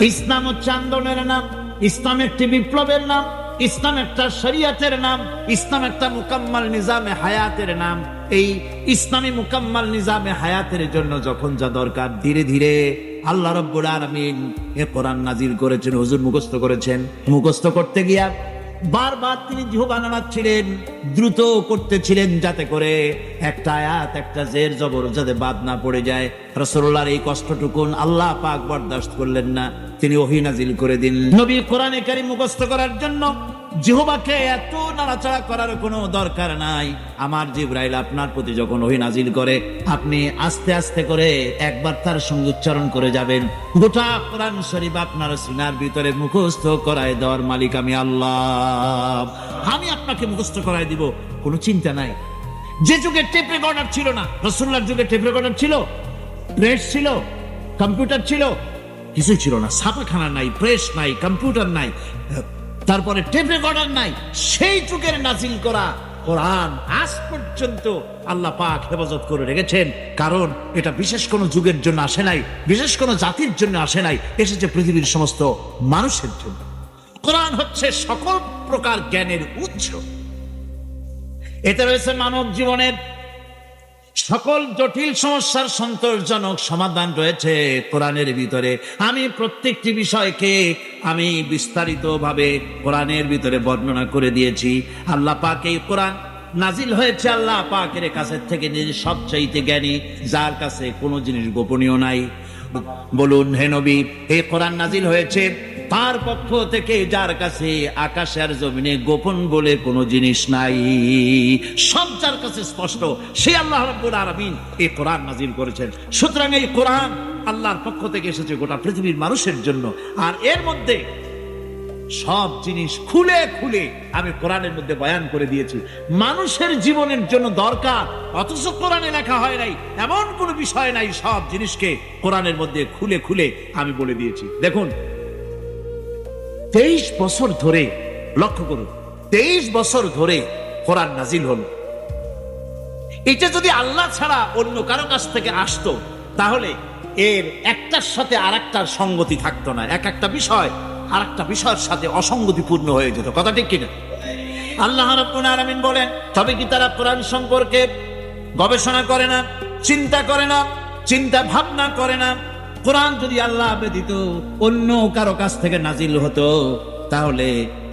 ইসলাম হচ্ছে আন্দোলনের নাম, ইসলাম একটি বিপ্লবের নাম, ইসলাম একটা শরিয়তের নাম, ইসলাম একটা মুকাম্মাল নিজামে হায়াতের নাম। এই ইসলামী মুকাম্মাল নিজামে হায়াতের জন্য যখন যা দরকার, ধীরে ধীরে আল্লাহ রাব্বুল আলামিন এ কোরআন নাজিল করেছেন। হুজুর মুখস্থ করেছেন, মুখস্থ করতে গিয়া বারবার তিনি জিহ্বা নাড়াচ্ছিলেন, দ্রুত করতেছিলেন যাতে করে একটা আয়াত, একটা জের জবর যাতে বাদ না পড়ে যায়। রাসূলুল্লাহর এই কষ্টটুকুন আল্লাহ পাক বরদাস্ত করলেন না, তিনি ওহী নাজিল করে দিন নবী কোরআনে কারীম মুখস্থ করার জন্য। জিহ্বাকে এত নাড়াচাড়া করার কোনো দরকার নাই। আমার জিবরাইল আপনার প্রতি যখন ওহী নাজিল করে, আপনি আস্তে আস্তে করে একবার তার সঙ্গে উচ্চারণ করে যাবেন। গোটা কোরআন শরীফ আপনার সিনার ভিতরে মুখস্থ করায় দেওয়ার মালিক আমি আল্লাহ। আমি আপনাকে মুখস্থ করায় দিব, কোনো চিন্তা নাই। যে যুগে টেপ রেকর্ডার ছিল না, রাসূলুল্লাহর যুগে টেপ রেকর্ডার ছিল, প্রেস ছিল, কম্পিউটার ছিল, কিছুই ছিল না। ছাপাখানা নাই, প্রেস নাই, কম্পিউটার নাই, তারপরে টেপ রেকর্ডার নাই। সেই যুগের নাজিল করা কোরআন আজ পর্যন্ত আল্লাহ পাক হেফাজত করে রেখেছেন। কারণ এটা বিশেষ কোনো যুগের জন্য আসে নাই, বিশেষ কোনো জাতির জন্য আসে নাই, এসেছে পৃথিবীর সমস্ত মানুষের জন্য। কোরআন হচ্ছে সকল প্রকার জ্ঞানের উৎস। এতে রয়েছে মানব জীবনের সকল জটিল সমস্যার সন্তোষজনক সমাধান রয়েছে কোরআনের ভিতরে। আমি প্রত্যেকটি বিষয়কে আমি বিস্তারিতভাবে কোরআনের ভিতরে বর্ণনা করে দিয়েছি। আল্লাহ পাক এই কোরআন নাজিল হয়েছে আল্লাহ পাকের কাছের থেকে, যিনি সবচাইতে জ্ঞানী, যার কাছে কোনো জিনিস গোপনীয় নাই। বলুন হে নবী, এই কোরআন নাজিল হয়েছে তার পক্ষ থেকে, যার কাছে আকাশ আর জমিনে গোপন বলে কোনো জিনিস নাই, সব যার কাছে স্পষ্ট, সে আল্লাহ রাব্বুল আলামিন এই কোরআন নাজিল করেছেন। সুতরাং এই কোরআন আল্লাহর পক্ষ থেকে এসেছে গোটা পৃথিবীর মানুষের জন্য। আর এর মধ্যে সব জিনিস খুলে খুলে আমি কোরআনের মধ্যে বয়ান করে দিয়েছি। মানুষের জীবনের জন্য দরকার, অথচ কোরআনে লেখা হয় নাই এমন কোনো বিষয় নাই, সব জিনিসকে কোরআনের মধ্যে খুলে খুলে আমি বলে দিয়েছি। দেখুন 23 বছর ধরে, লক্ষ্য করুন 23 বছর ধরে কোরআন নাজিল হলো। এটা যদি আল্লাহ ছাড়া অন্য কারো কাছ থেকে আসতো তাহলে এর একটার সাথে আরেকটার সঙ্গতি থাকতো না, এক একটা বিষয় আর একটা বিষয়ের সাথে অসঙ্গতিপূর্ণ হয়ে যেত। কথা ঠিক কিনা? আল্লাহ রাব্বুল আলামিন বলেন, তবে কি তারা কোরআন সম্পর্কে গবেষণা করে না, চিন্তা করে না, চিন্তা ভাবনা করে না? কোরআন যদি আল্লাহ ব্যতীত অন্য কারো কাছ থেকে নাজিল হতো তাহলে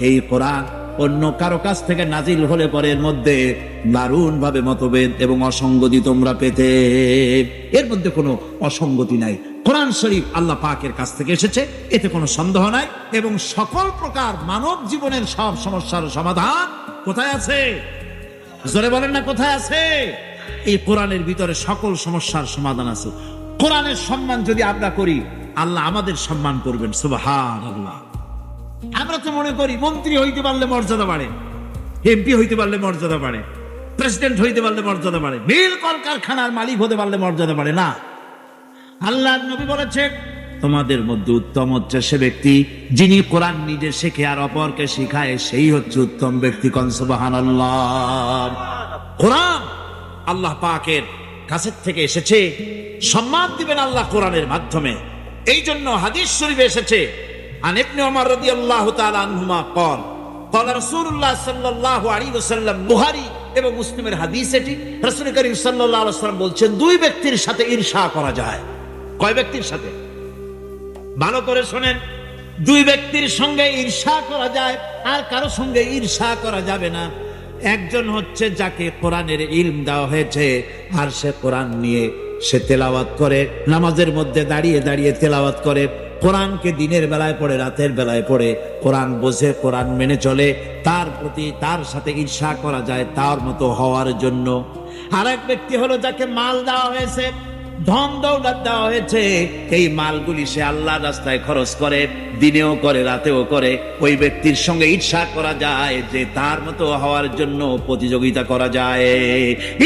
এই কোরআন অন্য কারো কাছ থেকে নাজিল হলে পরে এর মধ্যে দারুণ ভাবে মতভেদ এবং অসঙ্গতি তোমরা পেতে। এর মধ্যে কোনো অসঙ্গতি নাই। কোরআন শরীফ আল্লাহ পাকের কাছ থেকে এসেছে, এতে কোনো সন্দেহ নাই। এবং সকল প্রকার মানব জীবনের সব সমস্যার সমাধান কোথায় আছে? জোরে বলেন না, কোথায় আছে? এই কোরআনের ভিতরে সকল সমস্যার সমাধান আছে। কোরআনের সম্মান যদি আমরা করি, আল্লাহ আমাদের সম্মান করবেন। সুবহানাল্লাহ। আমরা তো মনে করি মন্ত্রী হইতে পারলে মর্যাদা বাড়ে, এমপি হইতে পারলে মর্যাদা বাড়ে, প্রেসিডেন্ট হইতে পারলে মর্যাদা বাড়ে, মিল কলকারখানার মালিক হতে পারলে মর্যাদা বাড়ে না। আল্লাহর নবী বলেছে, তোমাদের মধ্যে উত্তম হচ্ছে সে ব্যক্তি যিনি কোরআন নিজে শেখে আর অপরকে শেখায়, সেই হচ্ছে উত্তম ব্যক্তি। কোন সুবহানাল্লাহ। কোরআন আল্লাহ পাকের কাছের থেকে এসেছে, সম্মান দিবেন আল্লাহ কোরআনের মাধ্যমে। এই জন্য হাদিস শরীফে এসেছে, আন ইবনে ওমর রাদিয়াল্লাহু তাআলা আনহুমা قال قال রাসূলুল্লাহ সাল্লাল্লাহু আলাইহি ওয়াসাল্লাম, বুখারী এবং মুসলিমের হাদিস এটি। রাসূল করিম সাল্লাল্লাহু আলাইহি ওয়াসাল্লাম বলছেন, দুই ব্যক্তির সাথে ঈর্ষা করা যায়। কয় ব্যক্তির সাথে? ভালো করে শুনেন, দুই ব্যক্তির সঙ্গে ঈর্ষা করা যায়, আর কারো সঙ্গে ঈর্ষা করা যাবে না। একজন হচ্ছে যাকে কোরআনের ইলম দেওয়া হয়েছে আর সে কোরআন নিয়ে সে তেলাওয়াত করে, নামাজের মধ্যে দাঁড়িয়ে দাঁড়িয়ে তেলাওয়াত করে, কোরআনকে দিনের বেলায় পড়ে, রাতের বেলায় পড়ে, কোরআন বোঝে, কোরআন মেনে চলে, তার প্রতি তার সাথে ঈর্ষা করা যায় তার মতো হওয়ার জন্য। আর এক ব্যক্তি হলো যাকে মাল দেওয়া হয়েছে, ধন দৌলত দেওয়া হয়েছে, এই মালগুলি সে আল্লাহর রাস্তায় খরচ করে, দিনেও করে রাতেও করে। ওই ব্যক্তির সঙ্গে ঈর্ষা করা যায় যে তার মতো হওয়ার জন্য প্রতিযোগিতা করা যায়।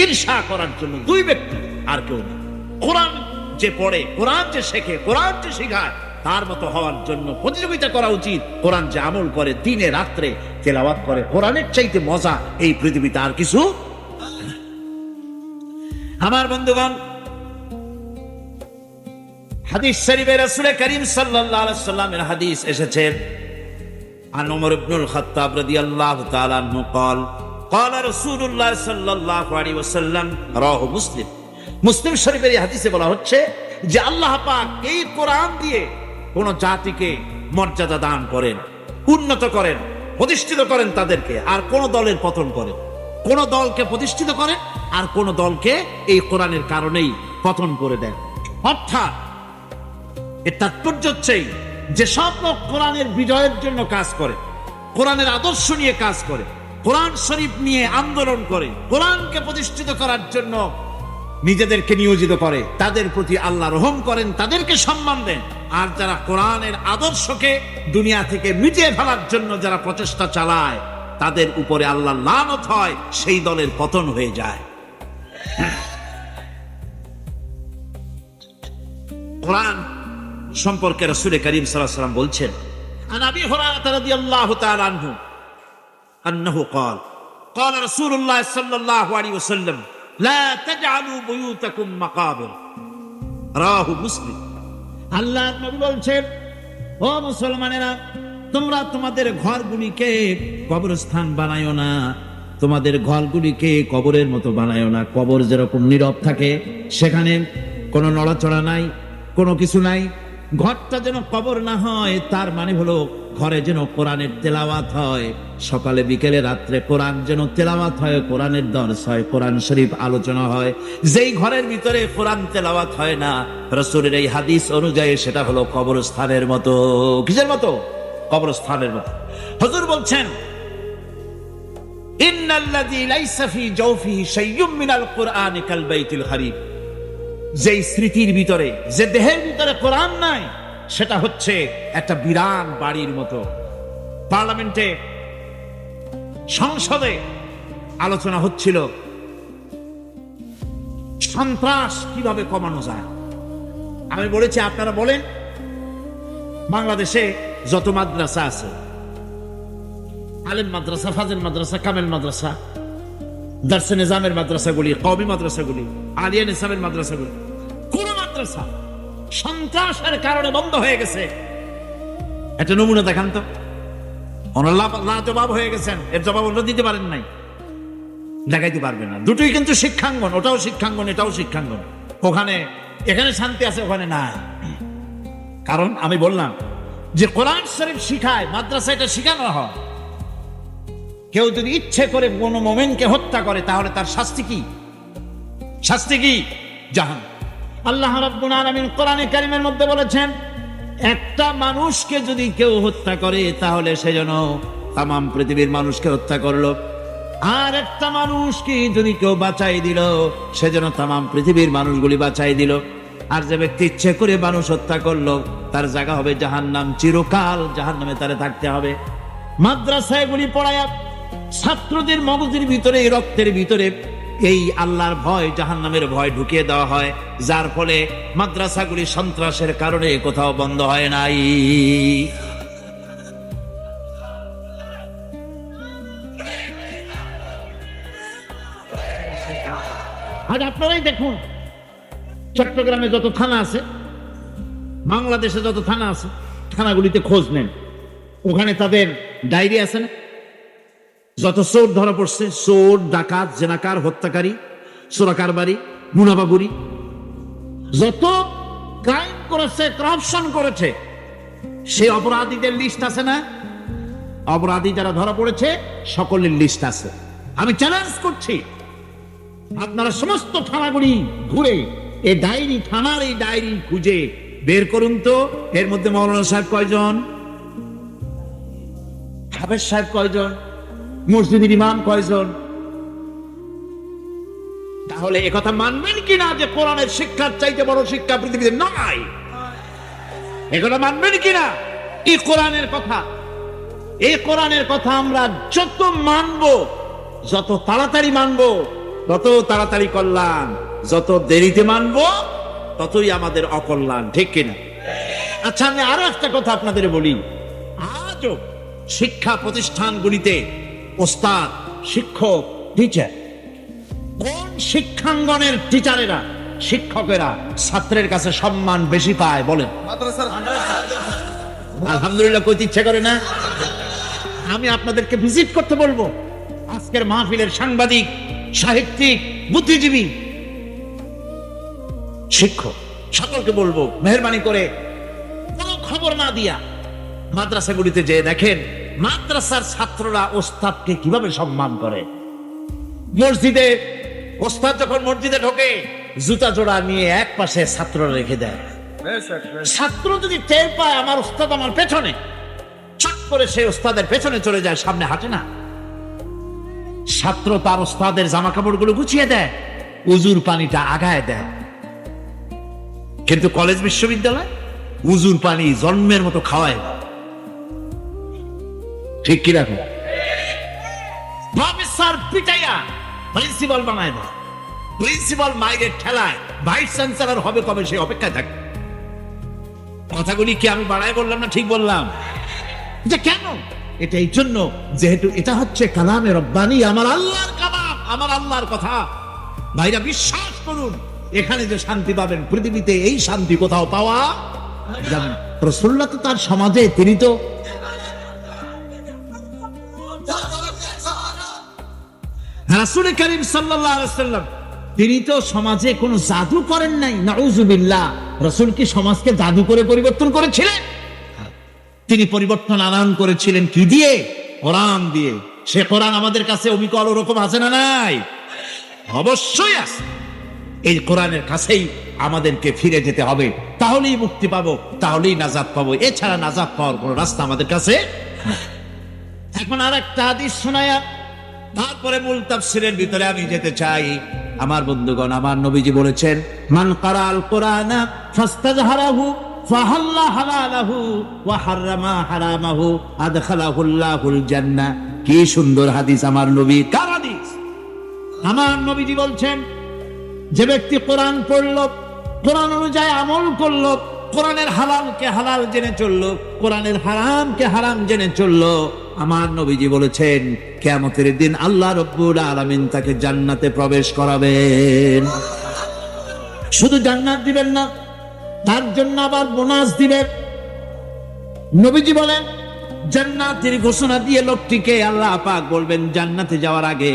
ঈর্ষা করার জন্য দুই ব্যক্তি, আর কেউ নেই। কোরআন যে পড়ে, কোরআন যে শেখে, কোরআন যে শেখায়, তার মতো হওয়ার জন্য প্রতিযোগিতা করা উচিত। কোরআন যে আমল করে, দিনে রাত্রে তেলাওয়াত করে, কোরআনের চাইতে মজা এই পৃথিবীতে আর কিছু। আমার বন্ধুগণ, হাদিস শরীফে রাসূল করিম সাল্লাল্লাহু আলাইহি ওয়াসাল্লামের হাদিস এসেছে, আন ওমর ইবনুল খাত্তাব রাদিয়াল্লাহু তাআলা আনহু قال قال رسول الله সাল্লাল্লাহু আলাইহি ওয়াসাল্লাম, রাওয়াহু মুসলিম। মুসলিম শরীফের এই হাদিসে বলা হচ্ছে যে আল্লাহ পাক এই কোরআন দিয়ে কোন জাতিকে মর্যাদা দান করেন, উন্নত করেন, প্রতিষ্ঠিত করেন তাদেরকে, আর কোন দলের পতন করেন। কোন দলকে প্রতিষ্ঠিত করেন আর কোন দলকে এই কোরআনের কারণেই পতন করে দেন। অর্থাৎ এর তাৎপর্য হচ্ছে যে সব লোক কোরআনের বিজয়ের জন্য কাজ করে, কোরআনের আদর্শ নিয়ে কাজ করে, কোরআন শরীফ নিয়ে আন্দোলন করে, কোরআনকে প্রতিষ্ঠিত করার জন্য নিজেদেরকে নিয়োজিত করে, তাদের প্রতি আল্লাহ রহম করেন, তাদেরকে সম্মান দেন। আর যারা কোরআনের আদর্শকে দুনিয়া থেকে মিটিয়ে ফেলার জন্য যারা প্রচেষ্টা চালায়, তাদের উপরে আল্লাহ লানত হয়, সেই দলের পতন হয়ে যায়। কোরআন সম্পর্কে রাসূল করিম সাল্লাল্লাহু আলাইহি ওয়াসাল্লাম বলছেন, আন আবি হুরায়রা রাদিয়াল্লাহু তাআলা আনহু আন্নাহু قال قال رسول الله صلى الله عليه وسلم لا تجعلوا بيوتكم مقابر রাওয়াহু মুসলিম। আল্লাহর নবী বলছেন, ও মুসলমানেরা, তোমরা তোমাদের ঘরগুলিকে কবরস্থান বানায়ো না, তোমাদের ঘরগুলিকে কবরের মতো বানায়ো না। কবর যেরকম নীরব থাকে, সেখানে কোনো নড়াচড়া নাই, কোনো কিছু নাই। ঘরটা যেন কবর না হয়, তার মানে হলো ঘরে যেন কোরআনের তেলাওয়াত হয়, সকালে বিকেলে রাত্রে কোরআন যেন তেলাওয়াত হয়, কোরআনের দর্স হয়, কোরআন শরীফ আলোচনা হয়। যেই ঘরের ভিতরে কোরআন তেলাওয়াত হয় না, রাসূলের এই হাদিস অনুযায়ী সেটা হলো কবরস্থানের মতো। কিসের মতো? কবরস্থানের মতো। হুজুর বলছেন, ইন্নাল্লাযী লাইসা ফী জাওফিহি শাইয়্যুম মিনাল কুরআনি কাল বাইতিল খারিব। যে স্মৃতির ভিতরে, যে দেহের ভিতরে কোরআন নাই, সেটা হচ্ছে একটা বিরান বাড়ির মতো। পার্লামেন্টে, সংসদে আলোচনা হচ্ছিল সন্ত্রাস কিভাবে কমানো যায়। আমি বলেছি, আপনারা বলেন বাংলাদেশে যত মাদ্রাসা আছে, আলেম মাদ্রাসা, ফাজিল মাদ্রাসা, কামেল মাদ্রাসা, দারসে নিজামের মাদ্রাসাগুলি, কওমি মাদ্রাসাগুলি, আলিয়া নিসাবের মাদ্রাসাগুলি, কোন মাদ্রাসা সন্ত্রাসের কারণে বন্ধ হয়ে গেছে? একটা নমুনা দেখান তো। ওনারা জবাব হয়ে গেছেন, এর জবাব ওনারা দিতে পারেন নাই, দেখাইতে পারবে না। দুটোই কিন্তু শিক্ষাঙ্গন, ওটাও শিক্ষাঙ্গন, এটাও শিক্ষাঙ্গন। ওখানে এখানে শান্তি আছে, ওখানে না। কারণ আমি বললাম যে কোরআন শরীফ শিখায়, মাদ্রাসা এটা শিখানো হয়। কেউ যদি ইচ্ছে করে কোনো মোমেনকে হত্যা করে তাহলে তার শাস্তি কি? শাস্তি কি? জাহান্নাম। আল্লাহ রাব্বুল আলামিন কোরআনে কারীমের মধ্যে বলেছেন, একটা মানুষকে যদি কেউ হত্যা করে তাহলে সে যেন তামাম পৃথিবীর মানুষকে হত্যা করলো, আর একটা মানুষকে যদি কেউ বাঁচাই দিল সে যেন তামাম পৃথিবীর মানুষগুলি বাঁচাই দিল। আর যে ব্যক্তি ইচ্ছে করে মানুষ হত্যা করলো তার জায়গা হবে জাহান্নাম, চিরকাল জাহান্নামে তারে থাকতে হবে। মাদ্রাসাগুলি পড়ায়া ছাত্রদের মগজের ভিতরে, রক্তের ভিতরে এই আল্লাহর ভয়, জাহান্নামের ভয় ঢুকিয়ে দেওয়া হয়, যার ফলে মাদ্রাসাগুলি সন্ত্রাসের কারণে কোথাও বন্ধ হয় নাই। আর আপনারাই দেখুন, চট্টগ্রামে যত থানা আছে, বাংলাদেশে যত থানা আছে, থানাগুলিতে খোঁজ নেন, ওখানে তাদের ডায়েরি আছে না? যত চোর ধরা পড়ছে, চোর, ডাকাত, জেনাকার, হত্যাকারী, চোরাকারবারি, মুনাফাখুরি, যত ক্রাইম করেছে, করাপশন করেছে, সেই অপরাধীদের লিস্ট আছে না? অপরাধী যারা ধরা পড়েছে সকলের লিস্ট আছে। আমি চ্যালেঞ্জ করছি, আপনারা সমস্ত থানাগুলি ঘুরে এই ডায়েরি, থানার এই ডায়েরি খুঁজে বের করুন তো, এর মধ্যে মৌলানা সাহেব কয়জন, হাফেজ সাহেব কয়জন, মসজিদের ইমাম কয়জন? তাহলে একথা মানবেন কিনা যে কোরআনের শিক্ষার চাইতে বড় শিক্ষা পৃথিবীতে নাই? একথা মানবেন কিনা? এই কোরআনের কথা, এই কোরআনের কথা আমরা যত মানবো, যত তাড়াতাড়ি মানবো তত তাড়াতাড়ি কল্যাণ, যত দেরিতে মানবো ততই আমাদের অকল্যাণ, ঠিক কিনা? আচ্ছা, আমি আরো একটা কথা আপনাদের বলি। আজও শিক্ষা প্রতিষ্ঠানগুলিতে ওস্তাদ, শিক্ষক, টিচার, কোন শিক্ষাঙ্গনের টিচারেরা, শিক্ষকেরা ছাত্রের কাছে সম্মান বেশি পায় বলেন? আলহামদুলিল্লাহ কইতে ইচ্ছে করে না? আমি আপনাদেরকে ভিজিট করতে বলবো, আজকের মাহফিলের সাংবাদিক, সাহিত্যিক, বুদ্ধিজীবী, শিক্ষক সকলকে বলবো, মেহরবানি করে কোনো খবর না দিয়া মাদ্রাসাগুলিতে যে দেখেন মাদ্রাসার ছাত্ররা ওস্তাদকে কিভাবে সম্মান করে। মসজিদে ওস্তাদ যখন মসজিদে ঢোকে জুতা জোড়া নিয়ে এক পাশে ছাত্ররা রেখে দেয়। ছাত্র যদি টের পায় আমার ওস্তাদ আমার পেছনে, চট করে সে ওস্তাদের পেছনে চলে যায়, সামনে হাঁটে না। ছাত্র তার ওস্তাদের জামা কাপড় গুলো গুছিয়ে দেয়, উজুর পানিটা আগায় দেয়। কিন্তু কলেজ, বিশ্ববিদ্যালয় উজুর পানি জন্মের মতো খাওয়ায়, ঠিক কি রাখো? প্রফেসর পিটাইয়া প্রিন্সিপাল বানায় না, প্রিন্সিপাল মাইরের ঠেলায় ভাইস চ্যান্সেলর হবে কবে সে অপেক্ষায় থাকে। কথাগুলি কি আমি বাড়ায় বললাম না ঠিক বললাম? এটা কেন? এটা এই জন্য যেহেতু এটা হচ্ছে কালামে রব্বানি, আমার আল্লাহর কালাম, আমার আল্লাহর কথা। ভাইরা বিশ্বাস করুন, এখানে যে শান্তি পাবেন পৃথিবীতে এই শান্তি কোথাও পাওয়া যাবে না। রাসূলুল্লাহ তো তার সমাজে, তিনি তো রাসূল করিম সাল্লাল্লাহু আলাইহি ওয়াসাল্লাম, তিনি তো সমাজে কোনো জাদু করেন নাই। নাউযুবিল্লাহ। রাসূল কি সমাজকে জাদু করে পরিবর্তন করেছিলেন? তিনি পরিবর্তন আনয়ন করেছিলেন কি দিয়ে? কোরআন দিয়ে। সে কোরআন আমাদের কাছে অবিকল ওরকম আছে না নাই? অবশ্যই আছে। এই কোরআনের কাছেই আমাদেরকে ফিরে যেতে হবে, তাহলেই মুক্তি পাবো, তাহলেই নাজাত পাবো। এছাড়া নাজাত পাওয়ার কোনো রাস্তা আমাদের কাছে। এখন আর একটা হাদিস শোনায়া তারপরে মূল তাফসীরের ভিতরে আমি যেতে চাই। আমার বন্ধুগণ, আমার নবীজি বলেছেন, মান কারাল কোরআনা ফাস্তাজহারাহু ফাহাল্লা হালালাহু ওয়া হারামা হারামাহু আদখালাহুল্লাহুল জান্নাহ। কি সুন্দর হাদিস আমার নবী, কার হাদিস? আমার নবীজি বলছেন, যে ব্যক্তি কোরআন পড়লো, কোরআন অনুযায়ী আমল করলো, কোরআনের হালালকে হালাল জেনে চললো, কোরআনের হারামকে হারাম জেনে চললো, আমার নবীজি বলেছেন কিয়ামতের দিন আল্লাহ রাব্বুল আলামিন তাকে জান্নাতে প্রবেশ করাবেন। শুধু জান্নাত দিবেন না, তার জন্য আবার বোনাস দিবেন। নবীজি বলেন, জান্নাতের ঘোষণা দিয়ে লোকটিকে আল্লাহ পাক বলবেন, জান্নাতে যাওয়ার আগে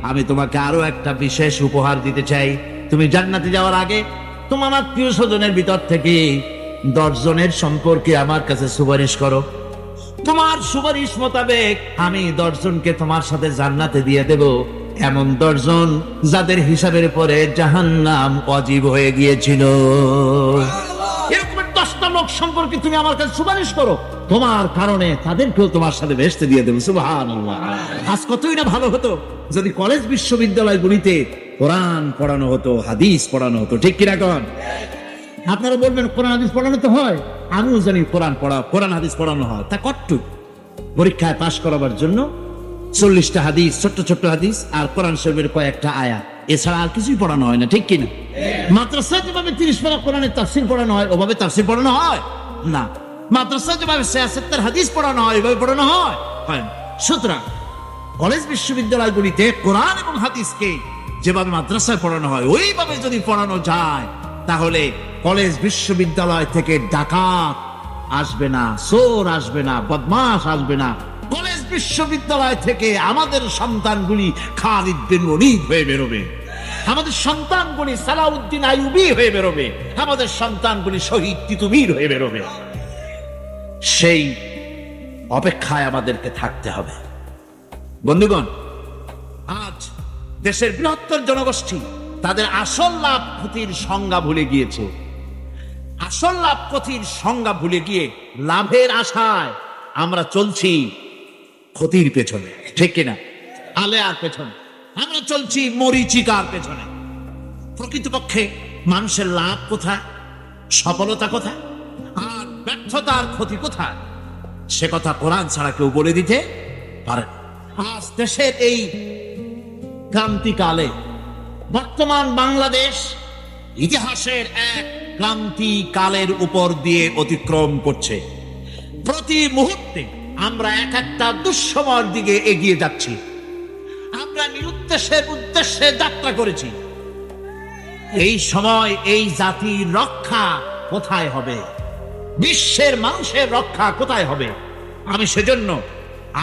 আমি তোমাকে আরো একটা বিশেষ উপহার দিতে চাই। তুমি জান্নাতে যাওয়ার আগে তোমার আত্মীয় স্বজনের ভিতর থেকে 10 জনের সম্পর্কে আমার কাছে সুপারিশ করো। তোমার সুপারিশ মোতাবেক আমি 10 জনকে তোমার সাথে জান্নাতে দিয়ে দেব, এমন 10 জন যাদের হিসাবের পরে জাহান্নাম ওয়াজিব হয়ে গিয়েছিল। এরকম 10টা লোক সম্পর্কে তুমি আমার কাছে সুপারিশ করো, তোমার কারণে তাদেরকেও তোমার সাথে বেহেশতে দিয়ে দেবো। সুবহানাল্লাহ। আজ কতই না ভালো হতো যদি কলেজ বিশ্ববিদ্যালয়গুলিতে কোরআন পড়ানো হতো, হাদিস পড়ানো হতো, ঠিক কিনা কন? আপনারা বলবেন কোরআন হাদিস পড়ানো তো হয়, আমিও জানি কোরআন হাদিস পড়ানো হয়। তা কট্টু পরীক্ষায় পাশ করাবার জন্য 40টা হাদিস, ছোট্ট ছোট্ট হাদিস আর কোরআন শরীফের কয়েকটা আয়াত, এছাড়া আর কিছুই পড়ানো হয় না, ঠিক কিনা? মাদ্রাসায় যেভাবে 30 পারা কোরআনের তাফসীর পড়ানো হয় ওভাবে তাফসীর পড়ানো হয় না। মাদ্রাসায় যেভাবে 76 হাদিস পড়ানো হয় ওইভাবে পড়ানো হয় না। সুতরাং কলেজ বিশ্ববিদ্যালয়গুলিতে কোরআন এবং হাদিসকে যেভাবে মাদ্রাসায় পড়ানো হয় ওইভাবে যদি পড়ানো যায়, তাহলে কলেজ বিশ্ববিদ্যালয় থেকে ডাকাত আসবে না, চোর আসবে না, বদমাশ আসবে না। কলেজ বিশ্ববিদ্যালয় থেকে আমাদের সন্তানগুলি খালিদ বিন ওলীদ হয়ে বেরোবে, আমাদের সন্তানগুলি সালাউদ্দিন আইয়ুবী হয়ে বেরোবে, আমাদের সন্তানগুলি শহীদ তিতুমীর হয়ে বেরোবে। সেই অপেক্ষায় আমাদেরকে থাকতে হবে। বন্ধুগণ, আজ দেশের বৃহত্তর জনগোষ্ঠী তাদের আসল লাভ ক্ষতির সংজ্ঞা ভুলে গিয়েছে। আসল লাভ ক্ষতির সংজ্ঞা ভুলে গিয়ে লাভের আশায় আমরা চলছি ক্ষতির পেছনে, ঠিক কিনা? আলেয়ার পেছনে আমরা চলছি, মরিচিকার পেছনে। প্রকৃতপক্ষে মানুষের লাভ কোথায়, সফলতা কোথায়, আর ব্যর্থতার ক্ষতি কোথায়, সে কথা কোরআন ছাড়া কেউ বলে দিতে পারে না। আজ দেশের এই ক্রান্তিকালে বর্তমান বাংলাদেশ ইতিহাসের এক ক্রান্তিকালের উপর দিয়ে অতিক্রম করছে। প্রতি মুহূর্তে আমরা এক একটা দুঃসময়ের দিকে এগিয়ে যাচ্ছি। আমরা নিরুদ্দেশের উদ্দেশ্যে যাত্রা করেছি। এই সময় এই জাতির রক্ষা কোথায় হবে, বিশ্বের মানুষের রক্ষা কোথায় হবে? আমি সেজন্য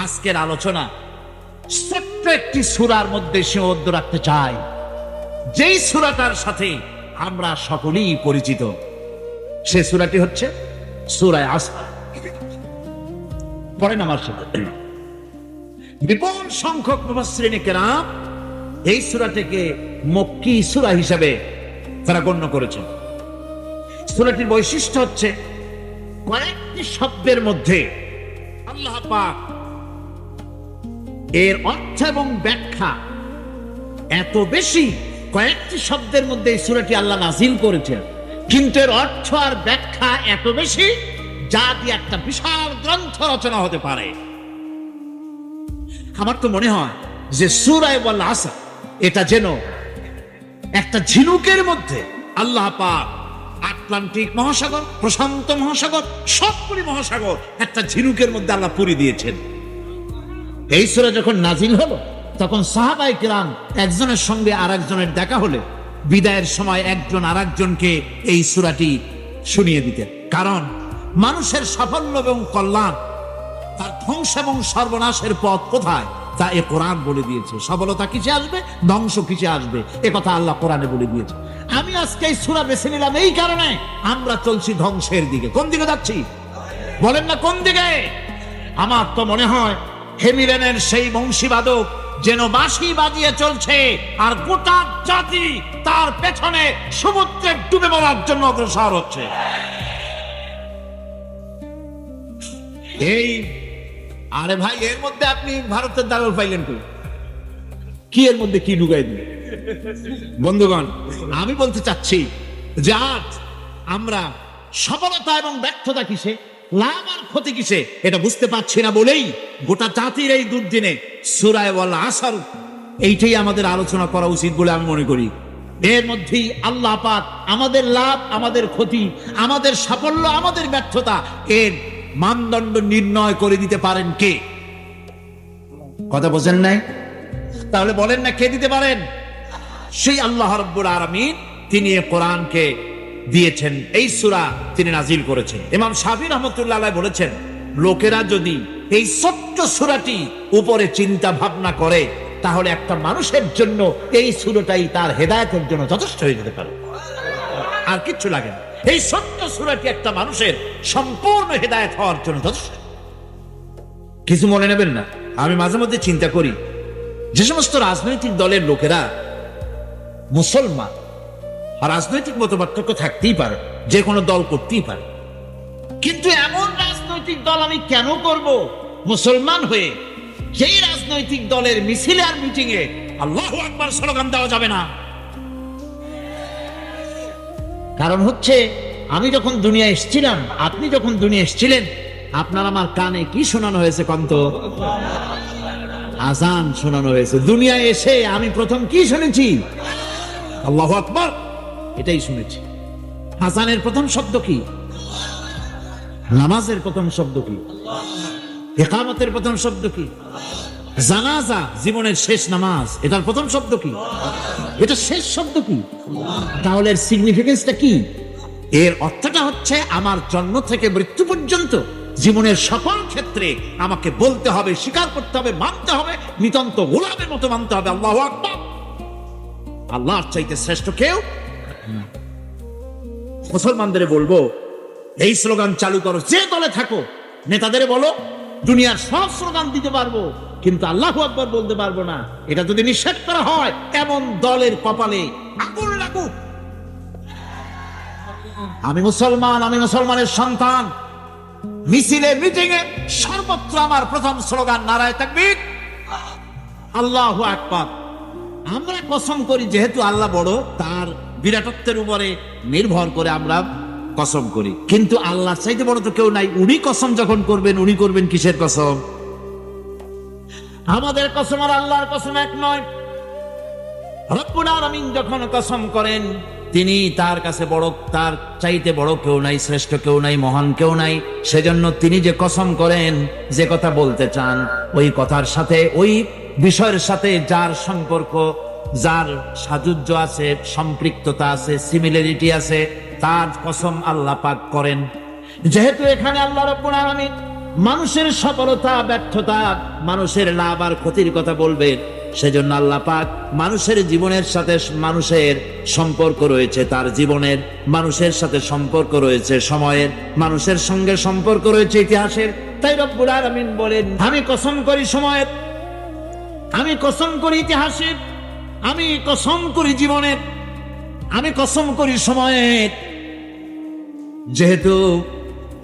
আজকের আলোচনা ছোট্ট একটি সূরার মধ্যে সীমাবদ্ধ রাখতে চাই, যেই সূরাটার সাথে আমরা সকলেই পরিচিত। সে সূরাটি হচ্ছে সূরা আসর। পড়েন আমার সাথে। বিপুল সংখ্যক মুফাসসিরিনে কেরাম এই সূরাটিকে মক্কি সূরা হিসেবে তারা গণ্য করেছেন। সূরাটির বৈশিষ্ট্য হচ্ছে কয়েকটি শব্দের মধ্যে আল্লাহ পাক এর অর্থ এবং ব্যাখ্যা এত বেশি, কয়েকটি শব্দের মধ্যে এই সূরাটি আল্লাহ নাযিল করেছেন, কিন্তু এর অর্থ আর ব্যাখ্যা এত বেশি যা দিয়ে একটা বিশাল গ্রন্থ রচনা হতে পারে। আমার তো মনে হয় যে সূরা ওয়াল আসর এটা যেন একটা ঝিনুকের মধ্যে আল্লাহ পাক আটলান্টিক মহাসাগর, প্রশান্ত মহাসাগর, সবগুলি মহাসাগর একটা ঝিনুকের মধ্যে আল্লাহ পুরি দিয়েছেন। এই সূরা যখন নাজিল হলো তখন সাহাবায়ে কিরাম একজনের সঙ্গে আরেকজনের দেখা হলে বিদায়ের সময় একজন আরেকজনকে এই সূরাটি শুনিয়ে দিতেন। কারণ মানুষের সাফল্য এবং কল্যাণ, তার ধ্বংস এবং সর্বনাশের পথ কোথায় তা এ কোরআন বলে দিয়েছে। সফলতা কিসে আসবে, ধ্বংস কিসে আসবে, এ কথা আল্লাহ কোরআনে বলে দিয়েছে। আমি আজকে এই সূরা বেছে নিলাম এই কারণে, আমরা চলছি ধ্বংসের দিকে। কোন দিকে যাচ্ছি বলেন না, কোন দিকে? আমার তো মনে হয় হেমিলেনের সেই বংশীবাদক যেন বাঁশি বাজিয়ে চলছে, আর গোটা জাতি তার পেছনে সমুদ্রে ডুবে মরার জন্য অগ্রসর হচ্ছে। এই আরে ভাই, এর মধ্যে আপনি ভারতের দালাল পাইলেন কি? এর মধ্যে কি ঢুকাই দিলেন? বন্ধুগণ, আমি বলতে চাচ্ছি যে আজ আমরা সফলতা এবং ব্যর্থতা কিসে, লাভ আর ক্ষতি কিসে, এটা বুঝতে পারছি না বলেই গোটা জাতির এই দুর্দিনে সূরা ওয়াল আসর এইটাই আমাদের আলোচনা করা উচিত বলে আমি মনে করি। এর মধ্যেই আল্লাহ পাক আমাদের লাভ, আমাদের ক্ষতি, আমাদের সাফল্য, আমাদের ব্যর্থতা এর মানদণ্ড নির্ণয় করে দিতে পারেন কে? কথা বোঝেন নাই? তাহলে বলেন না কে দিতে পারেন? সেই আল্লাহ রাব্বুল আলামিন, তিনি এই কোরআনকে দিয়েছেন, এই সূরা তিনি নাজিল করেছেন। ইমাম শাফিঈ রাহমাতুল্লাহ আলাইহি বলেছেন, লোকেরা যদি এই ছোট্ট সূরাটি উপরে চিন্তা ভাবনা করে তাহলে একটা মানুষের জন্য এই সূরাটাই তার হেদায়েতের জন্য যথেষ্ট হয়ে যেতে পারে, আর কিচ্ছু লাগে না। এই ছোট্ট সূরাটি একটা মানুষের সম্পূর্ণ হেদায়েত হওয়ার জন্য যথেষ্ট। কিছু মনে নেবেন না, আমি মাঝে মধ্যে চিন্তা করি, যে সমস্ত রাজনৈতিক দলের লোকেরা মুসলমান, রাজনৈতিক মতপার্থক্য থাকতেই পারে, যে কোনো দল করতেই পারে, কিন্তু এমন রাজনৈতিক দল আমি কেন করব মুসলমান হয়ে যেই রাজনৈতিক দলের মিছিলে আর মিটিং এ আল্লাহু আকবার স্লোগান দেওয়া যাবে না? কারণ হচ্ছে, আমি যখন দুনিয়া এসেছিলাম, আপনি যখন দুনিয়া এসেছিলেন, আপনার আমার কানে কি শোনানো হয়েছে? কন্ত আজান শোনানো হয়েছে। দুনিয়ায় এসে আমি প্রথম কি শুনেছি? আল্লাহু আকবার, এটাই শুনেছি। আজানের প্রথম শব্দ কি? নামাজের প্রথম শব্দ কি? ইকামতের প্রথম শব্দ কি? জানাজা, জীবনের শেষ নামাজ, এটার প্রথম শব্দ কি? এটা শেষ শব্দ কি? তাহলে এর সিগনিফিকেন্সটা কি? এর অর্থটা হচ্ছে, আমার জন্ম থেকে মৃত্যু পর্যন্ত জীবনের সকল ক্ষেত্রে আমাকে বলতে হবে, স্বীকার করতে হবে, মানতে হবে, নিতান্ত গোলামের মতো মানতে হবে আল্লাহু আকবার। আল্লাহর চাইতে শ্রেষ্ঠ কেউ। মুসলমানদের বলবো, এই স্লোগান চালু করো, যে দলে থাকো, নেতাদের বলো, দুনিয়ার সব স্লোগান দিতে পারবো কিন্তু আল্লাহু আকবার বলতে পারবো না। এটা যদি নিষেধ করা হয়, এমন দলের কপালে আগুন লাগুক। আমি মুসলমান, আমি মুসলমানের সন্তান। মিছিলে, মিটিং এ, সর্বত্র আমার প্রথম স্লোগান নারায়ে তাকবীর, আল্লাহু আকবার। আমরা কসম করি, যেহেতু আল্লাহ বড়, তার বিরাটত্বের উপরে নির্ভর করে আমরা কসম করি, কিন্তু আল্লাহর চাইতে বড় তো কেউ নাই। উনি কসম যখন করবেন, উনি করবেন কিসের কসম? আমাদের কসম আর আল্লাহর কসম এক নয়। রব্বুল আলামিন যখন কসম করেন, তিনি, তার কাছে বড়, তার চাইতে বড় কেউ নাই, শ্রেষ্ঠ কেউ নাই, মহান কেউ নাই। সেজন্য তিনি যে কসম করেন, যে কথা বলতে চান, ওই কথার সাথে, ওই বিষয়ের সাথে যার সম্পর্ক, যার সাযুজ্য আছে, সম্পৃক্ততা আছে, সিমিলারিটি আছে, তার কসম আল্লাহ পাক করেন। যেহেতু এখানে আল্লাহ রাব্বুল আলামিন মানুষের সফলতা, ব্যর্থতা, মানুষের লাভ আর ক্ষতির কথা বলবেন, সেজন্য আল্লাহ পাক মানুষের জীবনের সাথে, মানুষের সম্পর্ক রয়েছে, তার জীবনের, মানুষের সাথে সম্পর্ক রয়েছে সময়ের, মানুষের সঙ্গে সম্পর্ক রয়েছে ইতিহাসের। তাই রব্বুল আলামিন বলেন, আমি কসম করি সময়ের, আমি কসম করি ইতিহাসের, আমি কসম করি জীবনের, আমি কসম করি সময়ের। যেহেতু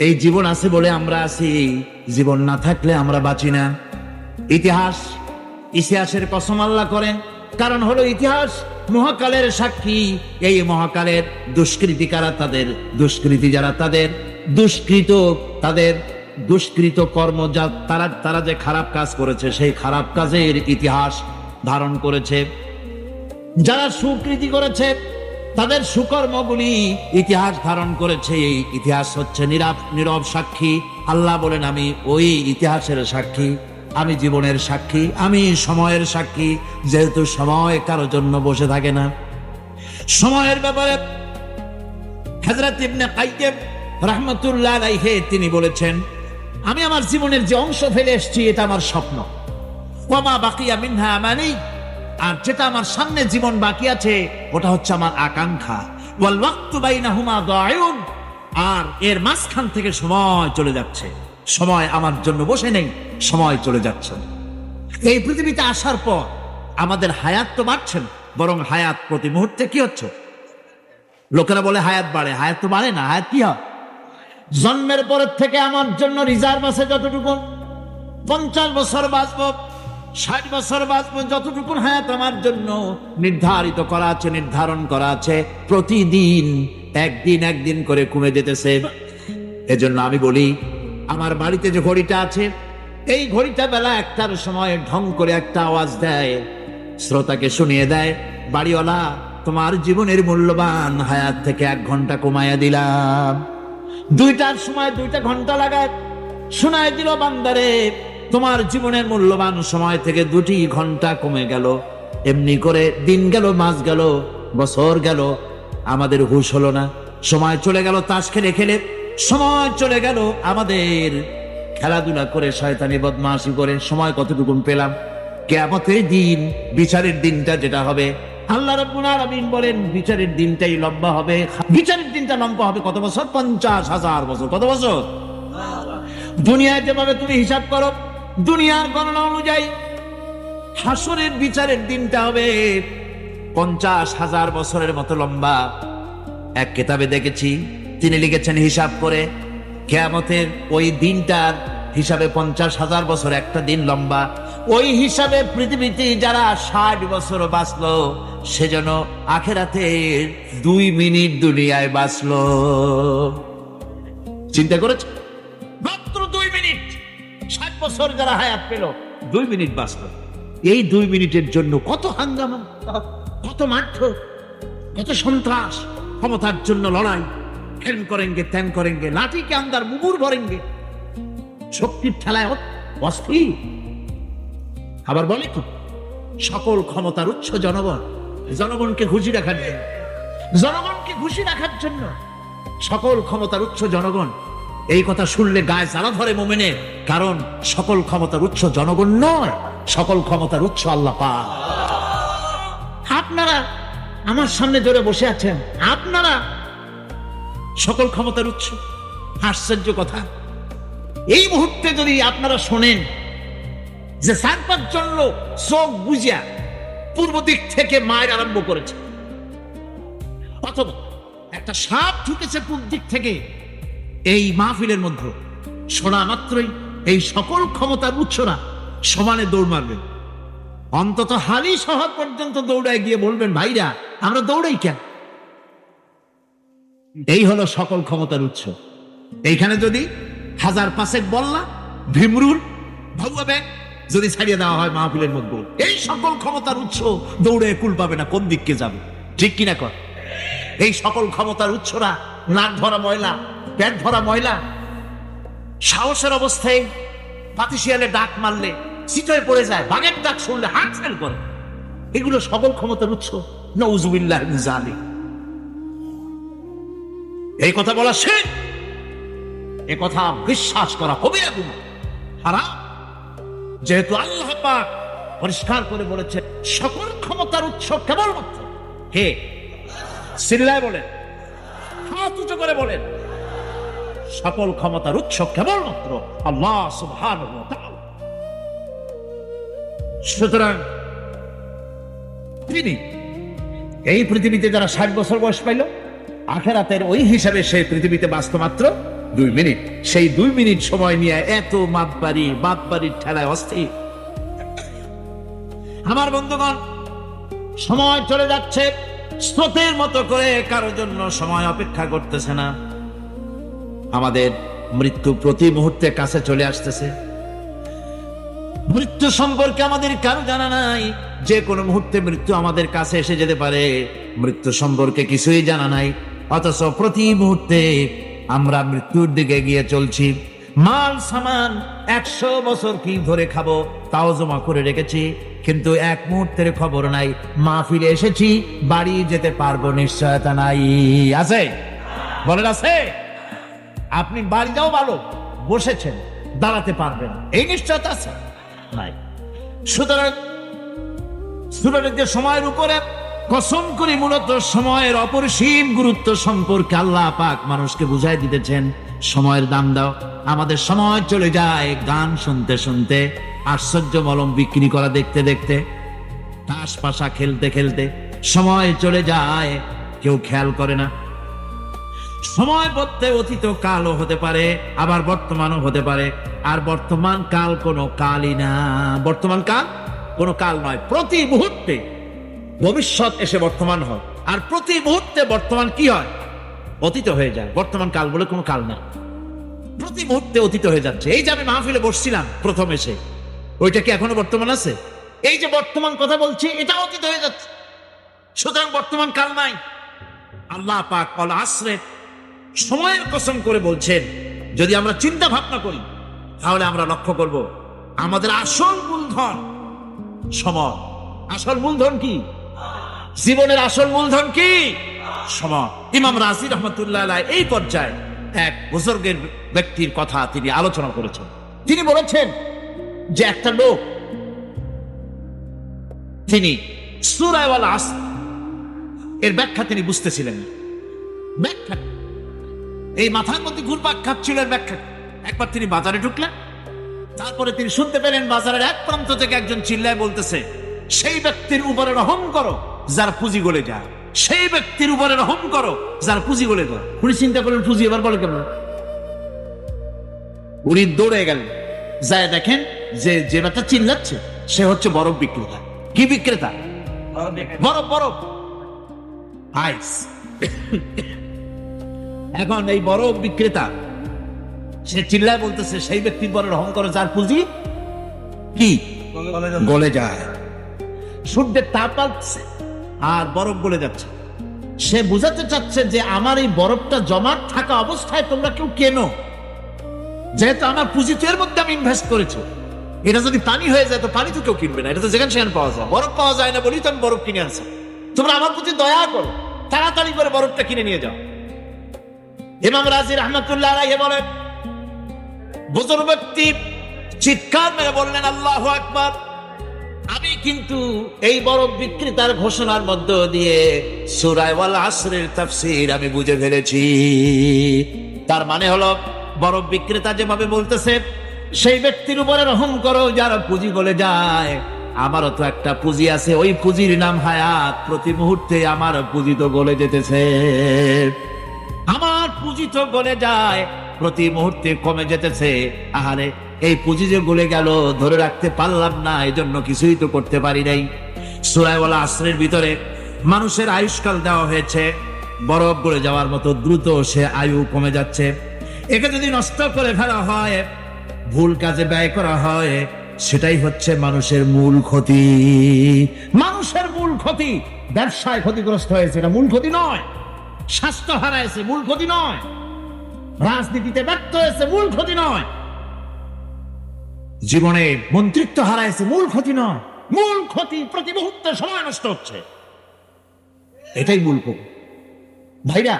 এই জীবন আছে বলে আমরা আছি, জীবন না থাকলে আমরা বাঁচি না। ইতিহাসের কসম আল্লাহ করেন, কারণ হলো ইতিহাস মহাকালের সাক্ষী। এই মহাকালের দুষ্কৃতিকারা, তাদের দুষ্কৃতি, যারা তাদের দুষ্কৃত, তাদের দুষ্কৃত কর্ম, যা তারা যে খারাপ কাজ করেছে, সেই খারাপ কাজের ইতিহাস ধারণ করেছে। যারা সুকৃতি করেছে, তাদের সুকর্মগুলি ইতিহাস ধারণ করেছে। এই ইতিহাস হচ্ছে নীরব সাক্ষী। আল্লাহ বলেন, আমি ওই ইতিহাসের সাক্ষী, আমি জীবনের সাক্ষী, আমি সময়ের সাক্ষী। যেহেতু সময় কারো জন্য বসে থাকে না, সময়ের ব্যাপারে হযরত ইবনে কাইয়্যিম রাহমাতুল্লাহ আলাইহি তিনি বলেছেন, আমি আমার জীবনের যে অংশ ফেলে এসেছি, এটা আমার স্বপ্ন। ওয়া মা বাকিয়া মিনহা আমানি, আর যেটা আমার সামনে জীবন বাকি আছে, ওটা হচ্ছে আমার আকাঙ্ক্ষা। ওয়াল ওয়াক্তু বাইনাহুমা দায়ুন, আর এর মাঝখান থেকে সময় চলে যাচ্ছে। সময় আমার জন্য বসে নেই, সময় চলে যাচ্ছে। এই পৃথিবীতে আসার পর আমাদের হায়াত তো বাড়ছে না, বরং হায়াত প্রতি মুহূর্তে কি হচ্ছে? লোকেরা বলে হায়াত বাড়ে, হায়াত তো বাড়ে না। হায়াত কি হয়? জন্মের পরের থেকে আমার জন্য রিজার্ভ আছে যতটুকু, 50 বছর বাঁচবো, 60 বছর বাঁচবো, যতটুকু হায়াত আমার জন্য নির্ধারিত করা আছে, নির্ধারণ করা আছে। প্রতিদিন একদিন একদিন করে কমে যেতেছে। এজন্য আমি বলি, আমার বাড়িতে যে ঘড়িটা আছে, এই ঘড়িটা বেলা একটার সময় ঢং করে একটা আওয়াজ দেয়, শ্রোতাকে শুনিয়ে দেয়, বাড়িওয়ালা তোমার জীবনের মূল্যবান হায়াত থেকে 1 ঘন্টা কমাইয়া দিলাম। 2টার সময় 2টা ঘন্টা লাগায় শোনায় দিল, বান্দারে তোমার জীবনের মূল্যবান সময় থেকে 2টি ঘন্টা কমে গেল। এমনি করে দিন গেল, মাস গেল, বছর গেল, আমাদের হুঁশ হলো না। সময় চলে গেল তাস খেলে খেলে, সময় চলে গেল আমাদের খেলাধুলা করে, শয়তানি বদমাশি করে। সময় কতটুকু পেলাম? কিয়ামতের দিন, বিচারের দিনটা যেটা হবে, আল্লাহ রাব্বুল আলামিন বলেন বিচারের দিনটাই লম্বা হবে। বিচারের দিনটা লম্বা হবে কত বছর? 50,000 বছর। কত বছর? দুনিয়ায় যেভাবে তুমি হিসাব করো, দুনিয়ার গণনা অনুযায়ী হাসরের বিচারের দিনটা হবে 50,000 বছরের মতো লম্বা। এক কিতাবে দেখেছি, তিনি লিখেছেন হিসাব করে, কিয়ামতের ওই দিনটার হিসাবে 50,000 বছর একটা দিন লম্বা। ওই হিসাবে পৃথিবীতে যারা 60 বছর বাঁচলো, সেজন্য আখেরাতের 2 মিনিট দুনিয়ায় বাঁচলো। চিন্তা করেছ? মাত্র 2 মিনিট। 60 বছর যারা হায়াত পেল, 2 মিনিট বাঁচলো। এই 2 মিনিটের জন্য কত হাঙ্গামা, কত মারধর, কত সন্ত্রাস, ক্ষমতার জন্য লড়াই, ঠ্যান করেঙ্গে ত্যান করেঙ্গে, লাঠি কে আন্দার মুগুর ভরেঙ্গে, শক্তির ঠেলায় অস্থির। আবার বলে তো, সকল ক্ষমতার উৎস জনগণ। জনগণকে খুশি রাখার জন্য, জনগণকে খুশি রাখার জন্য সকল ক্ষমতার উৎস জনগণ। এই কথা শুনলে গায়ে জ্বালা ধরে মোমেনের, কারণ সকল ক্ষমতার উৎস জনগণ নয়, সকল ক্ষমতার উৎস আল্লাহ পাক। আপনারা আমার সামনে জোরে বসে আছেন, আপনারা সকল ক্ষমতার উৎস। আশ্চর্য কথা, এই মুহূর্তে যদি আপনারা শোনেন যে 4-5 জন লোক চোখ বুঝিয়া পূর্ব দিক থেকে মায়ের আরম্ভ করেছে, অথবা একটা সাপ ঢুকেছে পূর্ব দিক থেকে, এই মাহফিলের মধ্যে শোনা মাত্রই এই সকল ক্ষমতার উৎসরা সমানে দৌড় মারবেন। অন্তত হালি শহর পর্যন্ত দৌড়ায় গিয়ে বলবেন, ভাইরা আমরা দৌড়াই কেন? এই হলো সকল ক্ষমতার উৎস। এইখানে যদি 1000 বল্লা, ভীমরুল, ভাউয়া ব্যাগ যদি ছাড়িয়ে দেওয়া হয় মাহফিলের মধ্যে, এই সকল ক্ষমতার উৎস দৌড়ে কুল পাবে না, কোন দিককে যাবে? ঠিক কিনা কর? এই সকল ক্ষমতার উৎসরা নাক ভরা ময়লা, পেট ভরা ময়লা, সাহসের অবস্থায় পাতিশিয়ালে ডাক মারলে সিটে পড়ে যায়, বাঘের ডাক শুনলে হার্ট ফেল করে। এগুলো সকল ক্ষমতার উৎস। নাউযুবিল্লাহি মিন যালিক। এই কথা বলা শিরক, এই কথা বিশ্বাস করা কবিরা গুনাহ, হারাম। যেহেতু আল্লাহ পাক পরিষ্কার করে বলেছেন সকল ক্ষমতার উৎস কেবলমাত্র কে? চিল্লায় বলেন, হাত উঁচু করে বলেন, সকল ক্ষমতার উৎস কেবলমাত্র আল্লাহ সুবহানাহু ওয়া তাআলা। সুতরাং তিনি এই পৃথিবীতে যারা 60 বছর বয়স পাইল, আখেরাতের ওই হিসাবে সেই পৃথিবীতে বাঁচত মাত্র 2 মিনিট। সেই 2 মিনিট সময় নিয়ে এত বাপবাড়ির ঠেলায় অস্থির। আমার বন্ধুগণ, সময় চলে যাচ্ছে স্রোতের মতো করে, কারোর জন্য সময় অপেক্ষা করতেছে না। আমাদের মৃত্যু প্রতি মুহূর্তে কাছে চলে আসতেছে। মৃত্যু সম্পর্কে আমাদের কারো জানা নাই, যে কোনো মুহূর্তে মৃত্যু আমাদের কাছে এসে যেতে পারে। মৃত্যু সম্পর্কে কিছুই জানা নাই, অথচ প্রতি মুহূর্তে আমরা মৃত্যুর দিকে গিয়ে চলছি। মাল সামান 100 বছর কি ধরে খাবো তাও জমা করে রেখেছি, কিন্তু এক মুহূর্তের খবর নাই। মাহফিলে এসেছি, বাড়ি যেতে পারবো নিশ্চয়তা নাই। আছে? বলেন আছে? আপনি বাড়ি যাও ভালো, বসেছেন, দাঁড়াতে পারবেন, এই নিশ্চয়তা আছে? নাই। সুতরাং যে সময়ের উপরে কসম করি, মূলত সময়ের অপরিসীম গুরুত্ব সম্পর্কে আল্লাহ পাক মানুষকে বুঝাই দিতেছেন। সময়ের দাম দাও। আমাদের সময় চলে যায় গান শুনতে শুনতে, আশ্চর্য মলম বিক্রি করা দেখতে দেখতে, তাস পাশা খেলতে খেলতে সময় চলে যায়, কেউ খেয়াল করে না। সময় বলতে অতীত কালও হতে পারে, আবার বর্তমানও হতে পারে। আর বর্তমান কাল কোনো কালই না, বর্তমান কাল কোনো কাল নয়। প্রতি মুহূর্তে ভবিষ্যৎ এসে বর্তমান হয়, আর প্রতি মুহূর্তে বর্তমান কি হয়? অতীত হয়ে যায়। বর্তমান কাল বলে কোনো কাল না, প্রতি মুহূর্তে অতীত হয়ে যাচ্ছে। এই যে আমি মাহফিলে বসছিলাম প্রথম এসে, ওইটা কি এখনো বর্তমান আছে? এই যে বর্তমান কথা বলছি, এটা অতীত হয়ে যাচ্ছে। সুতরাং বর্তমান কাল নাই। আল্লাহ পাক ওয়াল আসরে, সময়ের কসম করে বলছেন, যদি আমরা চিন্তা ভাবনা করি তাহলে আমরা লক্ষ্য করব আমাদের আসল মূলধন সময়। আসল মূলধন কি? জীবনের আসল মূলধন কি? সময়। ইমাম রাজি রহমতুল্লাহ আলাইহি এই পর্যায়ে এক বুজুর্গের ব্যক্তির কথা তিনি আলোচনা করেছেন। তিনি বলেছেন যে একটা লোক, তিনি সূরা ওয়াল আসর এর ব্যাখ্যা তিনি বুঝতেছিলেন না। ব্যাখ্যা এই মাথার মধ্যে ঘুরপাক খাচ্ছিল এর ব্যাখ্যা। একবার তিনি বাজারে ঢুকলেন, তারপরে তিনি শুনতে পেলেন বাজারের এক প্রান্ত থেকে একজন চিল্লায় বলতেছে, সেই ব্যক্তির উপরে রহম করো যার পুঁজি গলে যায়, সেই ব্যক্তির উপরে রহম করো যার পুঁজি গলে যায়। উনি চিন্তা করলেন পুঁজি এবার বলে কেমন? উনি দৌড়ে গেলেন, যায় দেখেন যে যে ব্যাটা চিল্লাচ্ছে সে হচ্ছে বরফ বিক্রেতা। কি বিক্রেতা? বরফ, বরফ, আইস। এখন এই বরফ বিক্রেতা সে চিল্লায় বলতেছে, সেই ব্যক্তির পরে রহম করো যার পুঁজি কি গলে যায়। সূর্যের তাপ আসছে আর বরফ গলে যাচ্ছে। সে বুঝাতে চাচ্ছে যে আমার এই বরফটা জমা থাকা অবস্থায় তোমরা কেউ কেনো, যেহেতু আমার পুঁজি তো এর মধ্যে আমি ইনভেস্ট করেছি। এটা যদি পানি হয়ে যায় তো পানি তো কেউ কিনবে না, এটা তো যেখানে সেখানে পাওয়া যায়। বরফ পাওয়া যায় না বলি তো আমি বরফ কিনে আনছি। তোমরা আমার প্রতি দয়া করো, তাড়াতাড়ি করে বরফটা কিনে নিয়ে যাও। ইমাম রাজি রহমতুল্লাহ আলাইহি বলেন, বুজুর্গ ব্যক্তি চিৎকার মেরে বললেন, আল্লাহু আকবার। আমি কিন্তু এই বরফ বিক্রেতার ঘোষণার মধ্য দিয়ে সূরা ওয়াল আসরের তাফসীর আমি বুঝে ফেলেছি। তার মানে হলো, বরফ বিক্রেতা যেভাবে বলতেছে সেই ব্যক্তির উপরে রহম করো যার পুঁজি গলে যায়, আমারও তো একটা পুঁজি আছে, ওই পুঁজির নাম হায়াত। প্রতি মুহূর্তে আমার পুঁজি তো গলে যেতেছে, আমার পুঁজি তো গলে যায়, প্রতি মুহূর্তে কমে যেতেছে। আহারে, এই পুঁজি যে গলে গেল ধরে রাখতে পারলাম না, এজন্য কিছুই তো করতে পারি নাই। সূরা ওয়াল আসরের ভিতরে মানুষের আয়ুষ্কাল দেওয়া হয়েছে, বরফ গলে যাওয়ার মতো দ্রুত সে আয়ু কমে যাচ্ছে। একে যদি নষ্ট করে ফেলা হয়, ভুল কাজে ব্যয় করা হয়, সেটাই হচ্ছে মানুষের মূল ক্ষতি। মানুষের মূল ক্ষতি। ব্যবসায় ক্ষতিগ্রস্ত হয়েছে, এটা মূল ক্ষতি নয়। স্বাস্থ্য হারাইছে, মূল ক্ষতি নয়। রাজনীতিতে ব্যর্থ হয়েছে, মূল ক্ষতি নয়। জীবনে মন্ত্রিত্ব হারাইছে, মূল ক্ষতি নয়। মূল ক্ষতি প্রতি মুহূর্তে সময় নষ্ট হচ্ছে, এটাই মূল ক্ষতি। ভাইরা,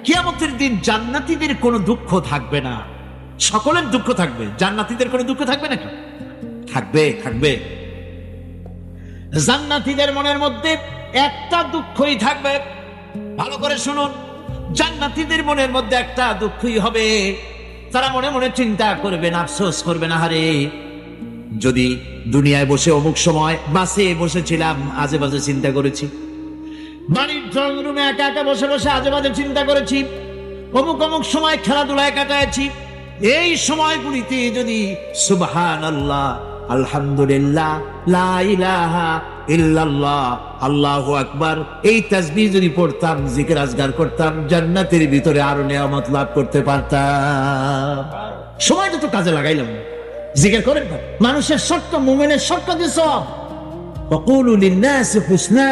কিয়ামতের দিন জান্নাতীদের কোনো দুঃখ থাকবে না, সকলের দুঃখ থাকবে। জান্নাতীদের কোনো দুঃখ থাকবে নাকি? থাকবে, থাকবে। জান্নাতীদের মনের মধ্যে একটা দুঃখই থাকবে। ভালো করে শুনুন, জান্নাতীদের মনের মধ্যে একটা দুঃখই হবে। তারা মনে মনে চিন্তা করবেন, আফসোস করবেন, আহারে যদি দুনিয়ায় বসে অমুক সময় বাসে বসেছিলাম, আজে বাজে চিন্তা করেছি, বাড়ির ড্রয়িং রুমে একা একা বসে বসে আজে বাজে চিন্তা করেছি, অমুক অমুক সময় খেলাধুলায় কাটাইছি। এই সময়গুলিতে যদি সুবহানাল্লাহ, আলহামদুলিল্লাহ, লা ইলাহা ইল্লাল্লাহ, আল্লাহু আকবার, এই তাসবিহ যদি পড়তাম, জিকির আজগার করতাম, জান্নাতের ভিতরে আরো নিয়ামত লাভ করতে পারতাম। সময়টা তো কাজে লাগাইলাম। জিকির করেন না, মানুষের শর্ত, মুমিনের শর্ত দিয়ে সব। ওয়াকুলু লিন-নাসি হুসনা,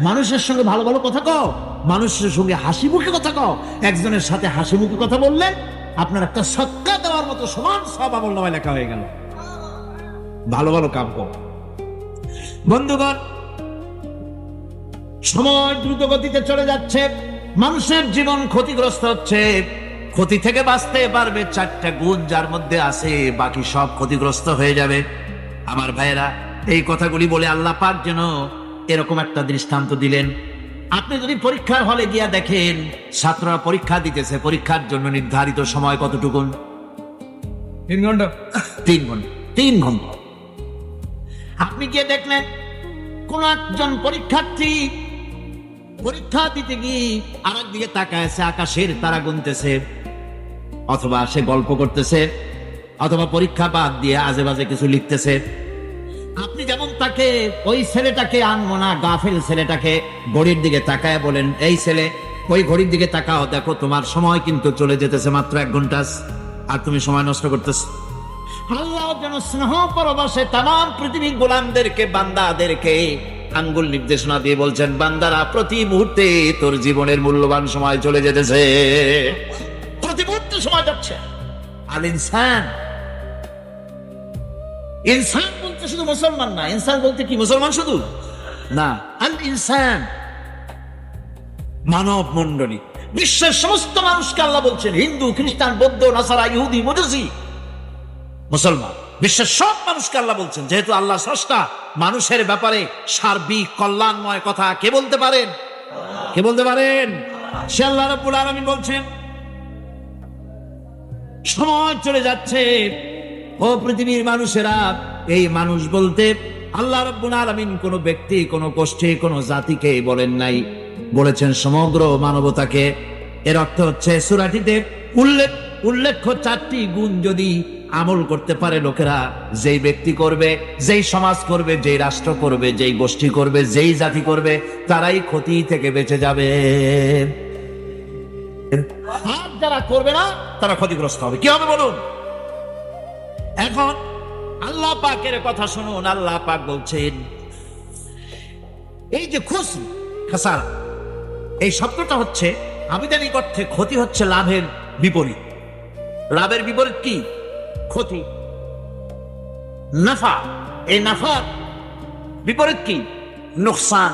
মানুষের সঙ্গে ভালো ভালো কথা কও, মানুষের সঙ্গে হাসি মুখে কথা কও। একজনের সাথে হাসি মুখে কথা বললে আপনার একটা সদকা দেওয়ার মতো সমান সওয়াব আমলনামায় লেখা হয়ে গেল। ভালো ভালো কাম কর। বন্ধুগণ, সময় দ্রুত গতিতে চলে যাচ্ছে, মানুষের জীবন ক্ষতিগ্রস্ত হচ্ছে। ক্ষতি থেকে বাঁচতে পারবে 4টা গুণ যার মধ্যে আছে, বাকি সব ক্ষতিগ্রস্ত হয়ে যাবে। আমার ভাইয়েরা, এই কথাগুলি বলে আল্লাহ পাক যেন এরকম একটা দৃষ্টান্ত দিলেন। আপনি যদি পরীক্ষার হলে গিয়া দেখেন ছাত্ররা পরীক্ষা দিতেছে, পরীক্ষার জন্য নির্ধারিত সময় কতটুকুন? 3 ঘন্টা। 3 ঘন্টা। 3 ঘন্টা। আপনি গিয়ে দেখলেন কোন একজন পরীক্ষার্থী পরীক্ষা দিতে গিয়ে আরেক দিকে তাকায় আছে, আকাশের তারা গুনতেছে, অথবা সে গল্প করতেছে, অথবা পরীক্ষা বাদ দিয়ে আজে বাজে কিছু লিখতেছে। আপনি যেমন তাকে, ওই ছেলেটাকে আনবো না, গাফেল ছেলেটাকে ঘড়ির দিকে তাকায় বলেন, এই ছেলে ওই ঘড়ির দিকে তাকাও, দেখো তোমার সময় কিন্তু চলে যেতেছে মাত্র 1 ঘন্টা, আর তুমি সময় নষ্ট করতেছ। আল্লাহ যেন স্নেহ পরবশে তাম পৃথিবীর গোলামদেরকে, বান্দাদেরকে আঙ্গুল নির্দেশনা দিয়ে বলছেন, বান্দারা প্রতি মুহূর্তে তোর জীবনের মূল্যবান সময় চলে যেতেছে, প্রতি মুহূর্তে সময় যাচ্ছে। আল ইনসান, ইনসান বলতে শুধু মুসলমান না, ইনসান বলতে কি মুসলমান শুধু না, আল ইনসান মানব মণ্ডলী, বিশ্বের সমস্ত মানুষকে আল্লাহ বলছেন, হিন্দু, খ্রিস্টান, বৌদ্ধ, নাসারা, ইহুদি, মজুসি, মুসলমান, বিশ্বের সব মানুষকে আল্লাহ বলছেন। যেহেতু আল্লাহ স্রষ্টা, মানুষের ব্যাপারে সার্বিক কল্যাণময় কথা কে বলতে পারেন? কে বলতে পারেন? সে আল্লাহ রাব্বুল আলামিন বলছেন, সময় চলে যাচ্ছে ও পৃথিবীর মানুষেরা। এই মানুষ বলতে আল্লাহ রাব্বুল আলামিন কোন ব্যক্তি, কোন গোষ্ঠী, কোন জাতিকে বলেন নাই, বলেছেন সমগ্র মানবতাকে। এর অর্থ হচ্ছে সূরাটিতে উল্লেখ্য 4টি গুণ যদি আমল করতে পারে লোকেরা, যেই ব্যক্তি করবে, যেই সমাজ করবে, যেই রাষ্ট্র করবে, যেই গোষ্ঠী করবে, যেই জাতি করবে, তারাই ক্ষতি থেকে বেঁচে যাবে। আর যারা করবে না তারা ক্ষতিগ্রস্ত হবে। কি হবে বলুন? এখন আল্লাহ পাকের কথা শুনুন। আল্লাহ পাক বলছেন, এই যে খুসর, খাসারা, এই শব্দটা হচ্ছে আবিধানিক অর্থে ক্ষতি হচ্ছে লাভের বিপরীত। লাভের বিপরীত কি? ক্ষতি। নাফা, এই নাফার বিপরীত কি? নোকসান।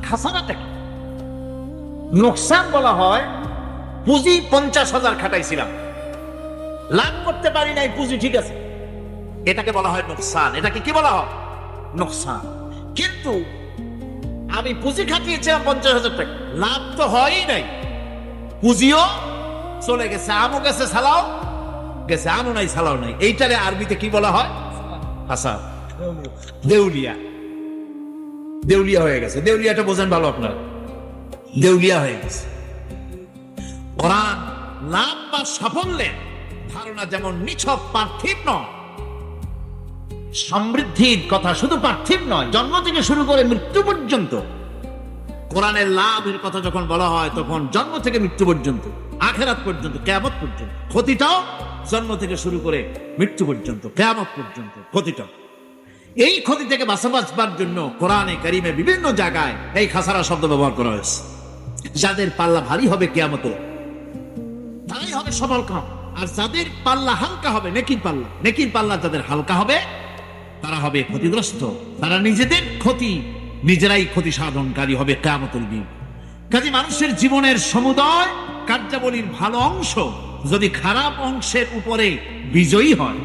খাসারাটা কি? নোকসান বলা হয় পুঁজি 50,000 খাটাইছিলাম, লাভ করতে পারি নাই, পুঁজি ঠিক আছে, এটাকে বলা হয় নোকসান। এটাকে কি বলা হয়? নোকসান। কিন্তু আমি পুঁজি খাটিয়েছিলাম 50,000 টাকা, লাভ তো হয়ই নাই, পুঁজিও চলে গেছে, আমও গেছে, সালাও গেছে, আমও নাই, সালাও নাই। এইটারে আরবিতে কি বলা হয়? হাসান। দেউলিয়া। দেউলিয়া হয়ে গেছে। দেউলিয়াটা বোঝেন ভালো আপনার, দেউলিয়া হয়ে গেছে। কোরআন লাভ বা সাফল্যের ধারণা যেমন নিছক পার্থিব নয়, সমৃদ্ধির কথা শুধু পার্থিব নয়, জন্ম থেকে শুরু করে মৃত্যু পর্যন্ত। কোরআনের লাভের কথা যখন বলা হয় তখন জন্ম থেকে মৃত্যু পর্যন্ত, আখিরাত পর্যন্ত, কিয়ামত পর্যন্ত। ক্ষতিটাও জন্ম থেকে শুরু করে মৃত্যু পর্যন্ত, কিয়ামত পর্যন্ত ক্ষতিটা। এই ক্ষতি থেকে বাঁচবার জন্য কোরআনে কারিমে বিভিন্ন জায়গায় এই খাসারা শব্দ ব্যবহার করা হয়েছে। যাদের পাল্লা ভারী হবে কিয়ামতে, তারাই হবে সফল কাম। আর যাদের পাল্লা হালকা হবে, নেকির পাল্লা যাদের হালকা হবে, তারা হবে ক্ষতিগ্রস্ত। তারা নিজেদের ক্ষতি নিজেরাই ক্ষতি সাধনকারী হবে কিয়ামতের দিন। কাজে মানুষের জীবনের সমুদয় কার্যাবলীর ভালো অংশ যদি খারাপ অংশের উপরে বিজয়ী হয়,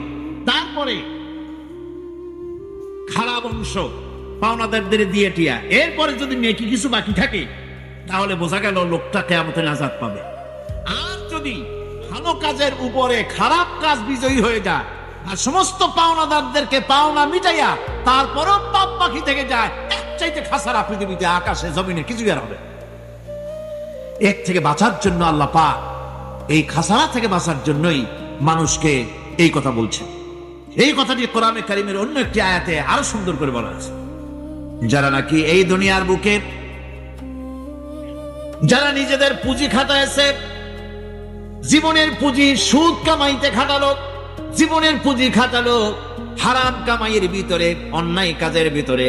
তারপরে খারাপ অংশ পাওনাদারদের দিয়ে টিয়া, এরপরে যদি নেকি কিছু বাকি থাকে, তাহলে বোঝা গেল লোকটা কিয়ামতে নাজাত পাবে। আর যদি ভালো কাজের উপরে খারাপ কাজ বিজয়ী হয়ে যায়, আর সমস্ত পাওনাদারদেরকে পাওনা মিটাইয়া তারপরও পাপ বাকি থেকে যায়, এর চাইতে খাসারা পৃথিবীতে, আকাশে, জমিনে কিছু আর হবে। এর থেকে বাঁচার জন্য আল্লাহ পাক এই খাসারা থেকে বাঁচার জন্যই মানুষকে এই কথা বলছে। এই কথাটি কোরআনে কারিমের অন্য একটি আয়াতে আরো সুন্দর করে বলা আছে, যারা নাকি এই দুনিয়ার বুকে, যারা নিজেদের পুঁজি খাটাইছে, জীবনের পুঁজি সুদ কামাইতে খাটালো, জীবনের পুঁজি খাটালো হারাম কামাইয়ের ভিতরে, অন্যায় কাজের ভিতরে,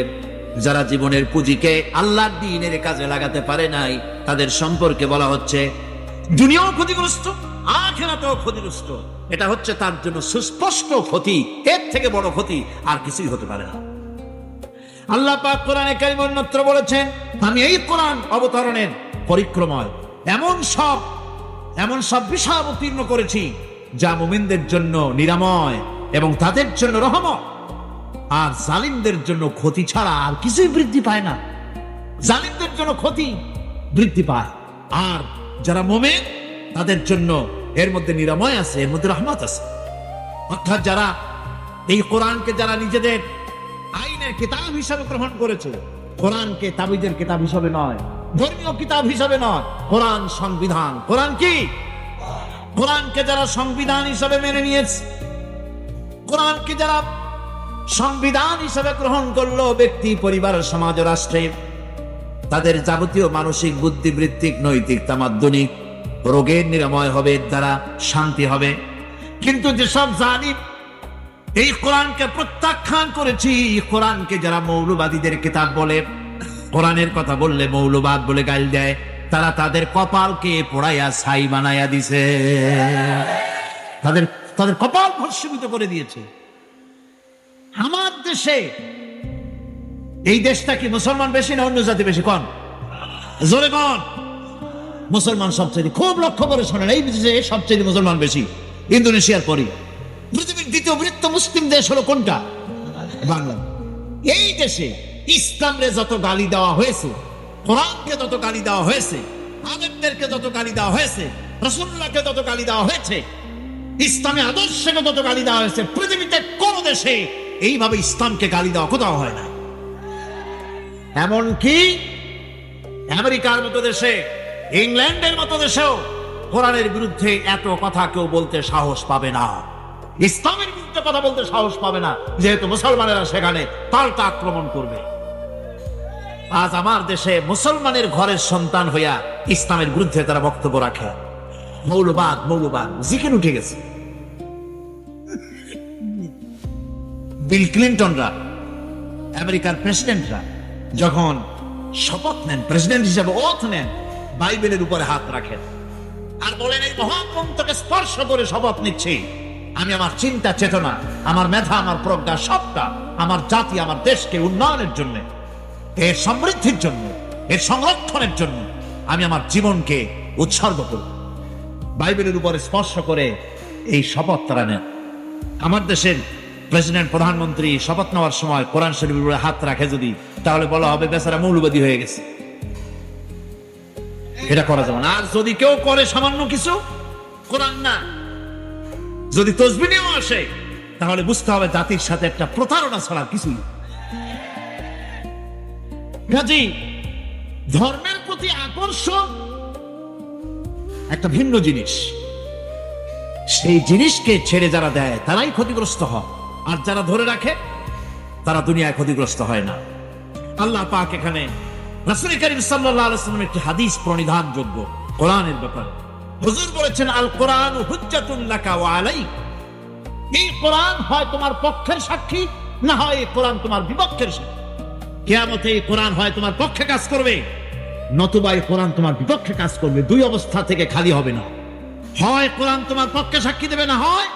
যারা জীবনের পুঁজিকে আল্লাহর দ্বীনের কাজে লাগাতে পারে নাই, তাদের সম্পর্কে বলা হচ্ছে দুনিয়াও ক্ষতিগ্রস্ত, আখিরাতেও ক্ষতিগ্রস্ত। এটা হচ্ছে তার জন্য সুস্পষ্ট ক্ষতি, এর থেকে বড় ক্ষতি আর কিছুই হতে পারে না। আল্লাহ পাক কোরআনে কারিমে অন্যত্র বলেছেন, আমি এই কোরআন অবতরণের পরিক্রমায় এমন সব বিষয় অবতীর্ণ করেছি যা মুমিনদের জন্য নিরাময় এবং তাদের জন্য রহমত, আর জালিমদের জন্য ক্ষতি ছাড়া আর কিছুই বৃদ্ধি পায় না। জালিমদের জন্য ক্ষতি বৃদ্ধি পায়, আর যারা মুমিন তাদের জন্য এর মধ্যে নিরাময় আছে, এর মধ্যে রহমত আছে। অর্থাৎ যারা এই কোরআনকে যারা নিজেদের আইনের কিতাব হিসাবে গ্রহণ করেছে, কোরআনকে তাবিজের কিতাব হিসাবে নয়, ধর্মীয় কিতাব হিসাবে নয়, কোরআন সংবিধান। কোরআন কি? কোরআনকে যারা সংবিধান হিসাবে মেনে নিয়েছে, কোরআনকে যারা সংবিধান হিসাবে গ্রহণ করলো ব্যক্তি, পরিবার, সমাজ, রাষ্ট্রে, তাদের যাবতীয় মানসিক, বুদ্ধিবৃত্তিক, নৈতিক, তামাদ্দনিক রোগের নিরাময় হবে, এর দ্বারা শান্তি হবে। কিন্তু যেসব জালিম এই কোরআনকে প্রত্যাখ্যান করেছি, কোরআনকে যারা মৌলবাদীদের কিতাব বলে, কোরআনের কথা বললে মৌলবাদ বলে গাল দেয়, তারা তাদের কপালকে পোড়াইয়া ছাই বানাইয়া দিছে, তাদের তাদের কপাল ভস্মীভূত করে দিয়েছে। আমার দেশে, এই দেশটা কি মুসলমান বেশি না অন্য জাতি বেশি? কোন জোরে কোন? মুসলমান সবচেয়ে। খুব লক্ষ্য করে শোনেন, এই দেশে সবচেয়ে মুসলমান বেশি, ইন্দোনেশিয়ার পরই। পৃথিবীর দ্বিতীয় বৃহত্তম মুসলিম দেশ হলো কোনটা? বাংলা। এই দেশে ইসলামরে যত গালি দেওয়া হয়েছে, কোরআনকে যত গালি দেওয়া হয়েছে, আলেমদেরকে যত গালি দেওয়া হয়েছে, রাসূলুল্লাহকে যত গালি দেওয়া হয়েছে, ইসলামী আদর্শকে যত গালি দেওয়া হয়েছে, পৃথিবীতে কোন দেশে এইভাবে ইসলামকে গালি দেওয়া কোথাও হয় না। এমনকি আমেরিকার মতো দেশে, ইংল্যান্ডের মতো দেশেও কোরআনের বিরুদ্ধে এত কথা কেউ বলতে সাহস পাবে না, ইসলামের বিরুদ্ধে কথা বলতে সাহস পাবে না, যেহেতু মুসলমানেরা সেখানে পাল্টা আক্রমণ করবে। আজ আমার দেশে মুসলমানের ঘরের সন্তান হইয়া ইসলামের বিরুদ্ধে তারা বক্তব্য রাখে। মৌলবাদ মৌলবাদ জিকেন উঠে গেছে। বিল ক্লিন্টনরা, আমেরিকার প্রেসিডেন্টরা যখন শপথ নেন, প্রেসিডেন্ট হিসেবে ওথ নেন, বাইবেলের উপরে হাত রাখেন আর বলেন, এই মহাগ্রন্থকে স্পর্শ করে শপথ নিচ্ছি, আমি আমার চিন্তা চেতনা, আমার মেধা, আমার প্রজ্ঞা, সবটা আমার জাতি, আমার দেশকে উন্নয়নের জন্য, এর সমৃদ্ধির জন্য, এর সংরক্ষণের জন্য আমি আমার জীবনকে উৎসর্গ করব। বাইবেলের উপরে স্পর্শ করে এই শপথ তারা নেন। আমার দেশের প্রেসিডেন্ট, প্রধানমন্ত্রী শপথ নেওয়ার সময় কোরআন শরীফের উপরে হাত রাখে যদি, তাহলে বলা হবে বেচারা মৌলবাদী হয়ে গেছে। এটা করা যাবে না। আর যদি কেউ করে সামান্য কিছু, কোরআন না, যদি তসবিহ নিয়েও আসে, তাহলে বুঝতে হবে জাতির সাথে একটা প্রতারণা ছাড়া কিছুই। কাজী ধর্মের প্রতি আকর্ষণ একটা ভিন্ন জিনিস, সেই জিনিসকে ছেড়ে যারা দেয় তারাই ক্ষতিগ্রস্ত হয়, আর যারা ধরে রাখে তারা দুনিয়ায় ক্ষতিগ্রস্ত হয় না। আল্লাহ পাক এখানে রাসূল করিম সাল্লাল্লাহু আলাইহি ওয়াসাল্লামের একটি হাদিস প্রণিধানযোগ্য কোরআনের ব্যাপারে। হুজুর বলেছেন, আল কোরআন হুজ্জাতুন লাকা ওয়া আলাইক। এই কোরআন হয় তোমার পক্ষের সাক্ষী, না হয় এই কোরআন তোমার বিপক্ষের সাক্ষী। কিয়ামতে এই কোরআন হয় তোমার পক্ষে কাজ করবে, নতুবা এই কোরআন তোমার বিপক্ষে কাজ করবে। দুই অবস্থা থেকে খালি হবে না, হয় কোরআন তোমার পক্ষে সাক্ষী দেবে, না হয়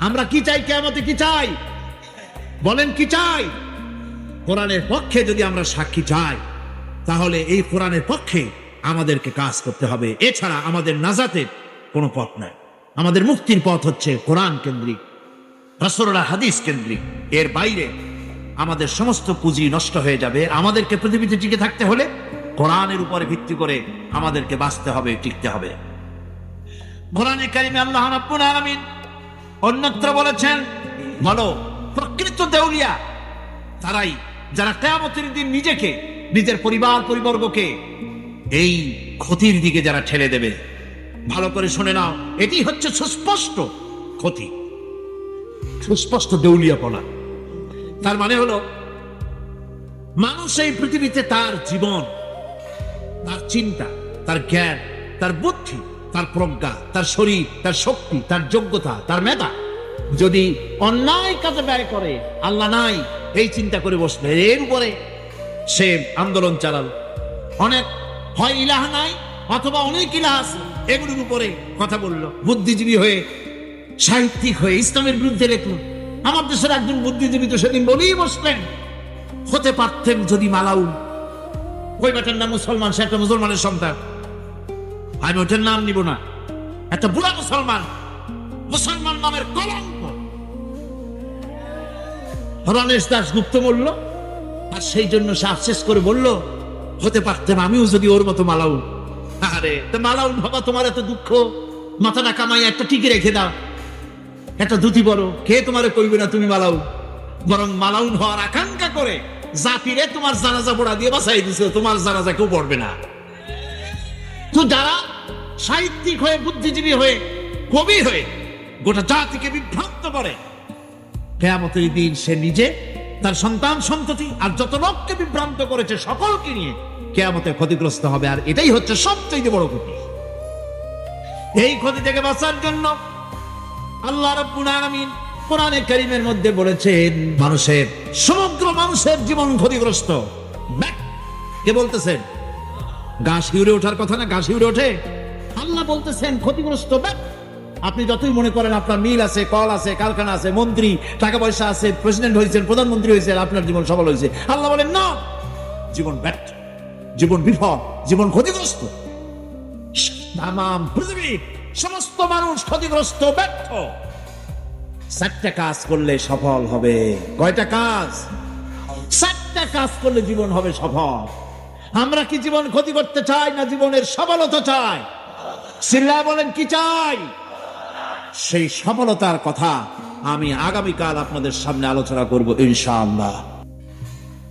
আমরা কি চাই? কিয়ামতে কি চাই? বলেন কি চাই? কোরআনের পক্ষে যদি আমরা সাক্ষী চাই, তাহলে এই কোরআনের পক্ষে আমাদেরকে কাজ করতে হবে। এছাড়া আমাদের নাজাতের কোনো পথ নাই। আমাদের মুক্তির পথ হচ্ছে কোরআন কেন্দ্রিক, রাসূলুল্লাহ হাদিস কেন্দ্রিক। এর বাইরে আমাদের সমস্ত পুঁজি নষ্ট হয়ে যাবে। আমাদেরকে পৃথিবীতে টিকে থাকতে হলে কোরআনের উপরে ভিত্তি করে আমাদেরকে বাঁচতে হবে, টিকতে হবে। কোরআনে কারিমে আল্লাহ রাব্বুল আলামিন অন্যত্র বলেছেন, বলো প্রকৃত দেউলিয়া তারাই যারা কিয়ামতের দিন নিজেকে, নিজের পরিবার পরিবর্গকে এই ক্ষতির দিকে যারা ঠেলে দেবে। ভালো করে শুনে নাও, এটি হচ্ছে সুস্পষ্ট ক্ষতি, সুস্পষ্ট দেউলিয়াপনা। তার মানে হলো, মানুষ এই পৃথিবীতে তার জীবন, তার চিন্তা, তার জ্ঞান, তার বুদ্ধি, তার প্রজ্ঞা, তার শরীর, তার শক্তি, তার যোগ্যতা, তার মেধা যদি অন্যায় কাজে ব্যয় করে, আল্লাহ নাই এই চিন্তা করে বসবে, এর উপরে সে আন্দোলন চালালো। অনেক হয় ইলাহ নাই, অথবা অনেক ইলাহ আছে, এগুলোর উপরে কথা বললো, বুদ্ধিজীবী হয়ে, সাহিত্যিক হয়ে ইসলামের বিরুদ্ধে লেখলো। আমার দেশের একজন বুদ্ধিজীবী তো সেদিন বলেই বসলেন, হতে পারতেন যদি মালাউন, ওই বেটার নাম মুসলমান, সে একটা মুসলমানের সন্তান, আমি ওটার নাম নিব না, একটা বুড়া মুসলমান, মুসলমান নামের কলঙ্ক। রণেশ দাশগুপ্ত বলল, আর সেই জন্য সে আফসোস করে বলল, হতে পারতেন আমিও যদি ওর মতো মালাউন। আরে তো মালাউন বাবা, তোমার এত দুঃখ, মাথাটা কামাই একটা টিকে রেখে দাও, একটা ধুতি বড়, কে তোমারে কইবে না তুমি মালাউন? বরং মালাউন হওয়ার আকাঙ্ক্ষা করে জাতিরে তোমার জানাজা পড়া দিয়ে বাঁচাই দিছে, তোমার জানাজা কেউ পড়বে না। তো যারা সাহিত্যিক হয়ে, বুদ্ধিজীবী হয়ে, কবি হয়ে গোটা জাতিকে বিভ্রান্ত করে, কিয়ামতের দিন সে নিজে তার সন্তান সন্ততি আর যত লোককে বিভ্রান্ত করেছে সকলকে নিয়ে কিয়ামতে ক্ষতিগ্রস্ত হবে। আর এটাই হচ্ছে সবচেয়ে বড় ক্ষতি। এই ক্ষতি থেকে বাঁচার জন্য আল্লাহ রাব্বুল আলামিন কোরআনে কারীমের মধ্যে বলেছেন, মানুষের সমগ্র মানুষের জীবন ক্ষতিগ্রস্ত। কে বলতেছেন? গা শিউরে ওঠার কথা না? গা শিউরে ওঠে। আল্লাহ বলতেছেন ক্ষতিগ্রস্ত। আপনি যতই মনে করেন আপনার মিল আছে, কল আছে, কারখানা আছে, মন্ত্রী, টাকা পয়সা আছে, প্রেসিডেন্ট হয়েছেন, প্রধানমন্ত্রী হয়েছেন, আপনার জীবন সফল হয়েছে, আল্লাহ বলেন না, জীবন ব্যর্থ, জীবন বিফল, জীবন ক্ষতিগ্রস্ত। তামাম পৃথিবীর সমস্ত মানুষ ক্ষতিগ্রস্ত, ব্যর্থ। 4টা কাজ করলে সফল হবে। কয়টা কাজ? 4টা কাজ করলে জীবন হবে সফল। আমরা কি জীবন ক্ষতি করতে চাই না জীবনের সফলতা চাই? চিল্লায় বলেন কি চাই? সেই সফলতার কথা আমি আগামীকাল আপনাদের সামনে আলোচনা করব ইনশাআল্লাহ।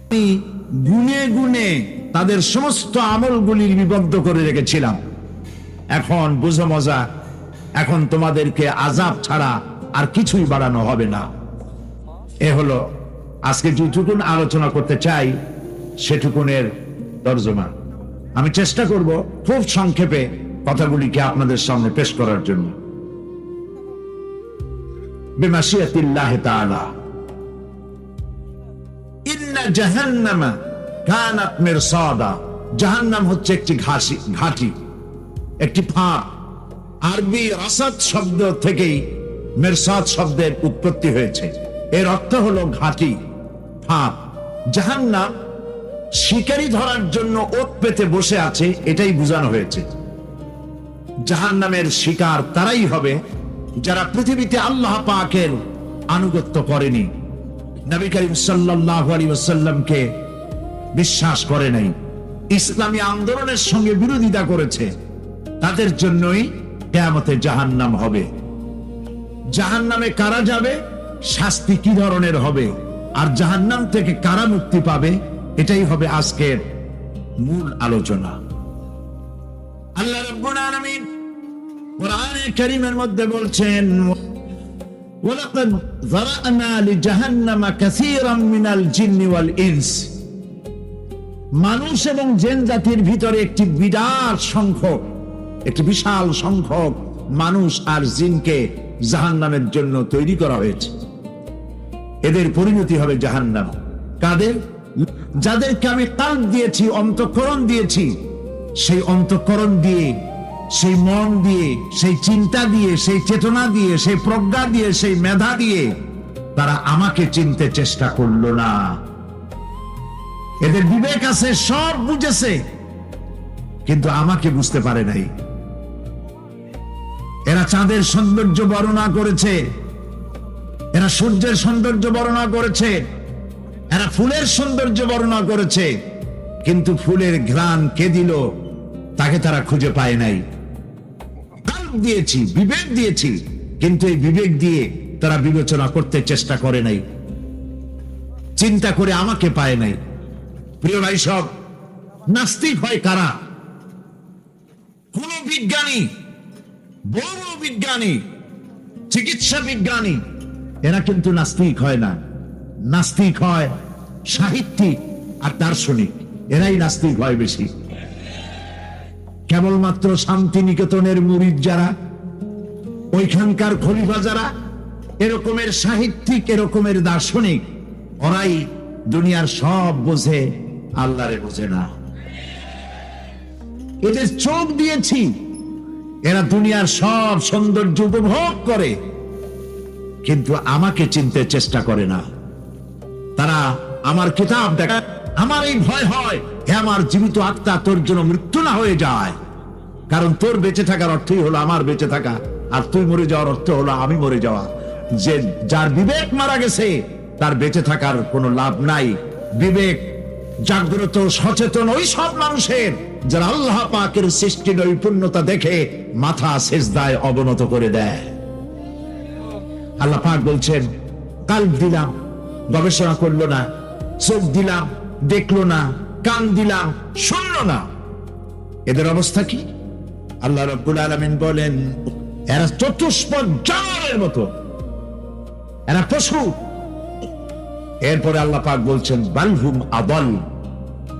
আমি গুনে গুনে তাদের সমস্ত আমলগুলি লিপিবদ্ধ করে রেখেছিলাম। এখন বুঝো মজা, এখন তোমাদেরকে আযাব ছাড়া আর কিছুই বাড়ানো হবে না। এ হলো আজকে যেটুকুন আলোচনা করতে চাই সেটুকুনের তর্জমা। আমি চেষ্টা করব খুব সংক্ষেপে কথাগুলিকে আপনাদের সামনে পেশ করার জন্য। বিমাশিয়াতিল্লাহ তাআলা। ইন্না জাহান্নামা কানাত মিরসাদা। জাহান্নাম হচ্ছে একটি ঘাঁটি, একটি ফাঁক। আরবি রাসাদ শব্দ থেকেই মিরসাদ শব্দের উৎপত্তি হয়েছে। এর অর্থ হলো ঘাঁটি, ফাঁক। জাহান্নাম শিকারি ধরার জন্য ওত পেতে বসে আছে, এটাই বোঝানো হয়েছে। জাহান্নামের শিকার তারাই হবে যারা পৃথিবীতে আল্লাহ পাকের আনুগত্য করেনি, নবী করিম সাল্লাল্লাহু আলাইহি ওয়াসাল্লামকে বিশ্বাস করে নাই, ইসলামী আন্দোলনের সঙ্গে বিরোধিতা করেছে। তাদের জন্যই কিয়ামতে জাহান্নাম হবে। জাহান্নামে কারা যাবে, শাস্তি কি ধরনের হবে, আর জাহান্নাম থেকে কারা মুক্তি পাবে, এটাই হবে আজকের মূল আলোচনা। আল্লাহ রাব্বুল আলামিন কোরআনে কারীমের মধ্যে বলছেন, ওয়ালাকাদ যারা'না লিজাহান্নামা কাসীরাম মিনাল জিন্নি ওয়াল ইনস। মানুষ এবং জিন জাতির ভিতরে একটি বিশাল সংখ্যক মানুষ আর জিনকে জাহান্নামের জন্য তৈরি করা হয়েছে। এদের পরিণতি হবে জাহান্নাম। কাদের? যাদেরকে আমি কাল্ব দিয়েছি, অন্তঃকরণ দিয়েছি, সেই অন্তঃকরণ দিয়ে, সেই মন দিয়ে, সেই চিন্তা দিয়ে, সেই চেতনা দিয়ে, সেই প্রজ্ঞা দিয়ে, সেই মেধা দিয়ে তারা আমাকে চিনতে চেষ্টা করলো না। এদের বিবেক আছে, সব বুঝেছে, কিন্তু আমাকে বুঝতে পারে নাই। এরা চাঁদের সৌন্দর্য বর্ণনা করেছে, এরা সূর্যের সৌন্দর্য বর্ণনা করেছে, এরা ফুলের সৌন্দর্য বর্ণনা করেছে, কিন্তু ফুলের ঘ্রাণ কে দিল তাকে তারা খুঁজে পায় নাই। কাল্ব দিয়েছি, বিবেক দিয়েছি, কিন্তু এই বিবেক দিয়ে তারা বিবেচনা করতে চেষ্টা করে নাই, চিন্তা করে আমাকে পায় নাই। প্রিয় ভাই, সব নাস্তিক হয় কারা? কোন বিজ্ঞানী, বড় বিজ্ঞানী, চিকিৎসা বিজ্ঞানী, এরা কিন্তু নাস্তিক হয় না। নাস্তিক হয় সাহিত্যিক আর দার্শনিক, এরাই নাস্তিক হয় বেশি। কেবলমাত্র শান্তিনিকেতনের মুরিদ যারা, ওইখানকার খলিফা যারা, এরকমের সাহিত্যিক, এরকমের দার্শনিক, ওরাই দুনিয়ার সব বোঝে, আল্লাহরে বোঝে না। এদের চোখ দিয়েছি, এরা দুনিয়ার সব সৌন্দর্য উপভোগ করে, কিন্তু আমাকে চিনতে চেষ্টা করে না। তারা আমার কিতাব দেখা, আমার এই ভয় হয়, হে আমার জীবিত আত্মা, তোর জন্য মৃত্যু না হয়ে যায়। কারণ তোর বেঁচে থাকার অর্থই হলো আমার বেঁচে থাকা, আর তুই মরে যাওয়ার অর্থ হলো আমি মরে যাওয়া। যে যার বিবেক মারা গেছে তার বেঁচে থাকার কোনো লাভ নাই। বিবেক জাগ্রত, সচেতন ওই সব মানুষের যারা আল্লাহ পাকের সৃষ্টি নৈপুণ্যতা দেখে মাথা সিজদায় অবনত করে দেয়। আল্লাহ পাক বলছেন, কাল্ব দিলাম, গবেষণা করলো না, চোখ দিলাম, দেখলো না, কান দিলাম, শুনলো না। এদের অবস্থা কি? আল্লাহ রাব্বুল আলামিন বলেন, এরা চতুষ্পদ জানোয়ারের মতো, এরা পশু, এরপরে আল্লাহ পাক বলছেন বালহুম আদল,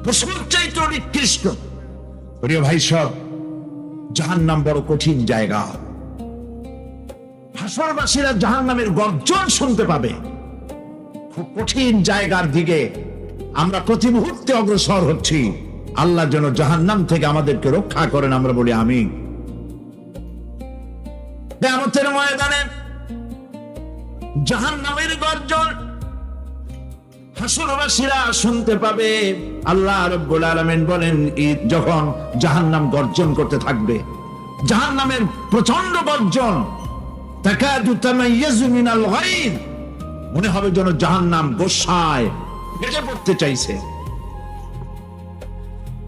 পশুর চাইতে নিকৃষ্ট। প্রিয় ভাই সব, জাহান্নাম বড় কঠিন জায়গা। হাসরবাসীরা জাহান্নামের গর্জন শুনতে পাবে। খুব কঠিন জায়গার দিকে আমরা প্রতি মুহূর্তে অগ্রসর হচ্ছি। আল্লাহ যেন জাহান্নাম থেকে আমাদেরকে রক্ষা করেন, আমরা বলি আমিন। কিয়ামতের ময়দানে জাহান্নামের গর্জন হাসরবাসীরা শুনতে পাবে। আল্লাহ রাব্বুল আলামিন বলেন, যখন জাহান্নাম গর্জন করতে থাকবে, জাহান্নামের প্রচন্ড গর্জন, তাকাদু তামাইয়াজু মিনাল গায়ব, মনে হবে যেন জাহান্নাম গোসায় ফেটে পড়তে চাইছে।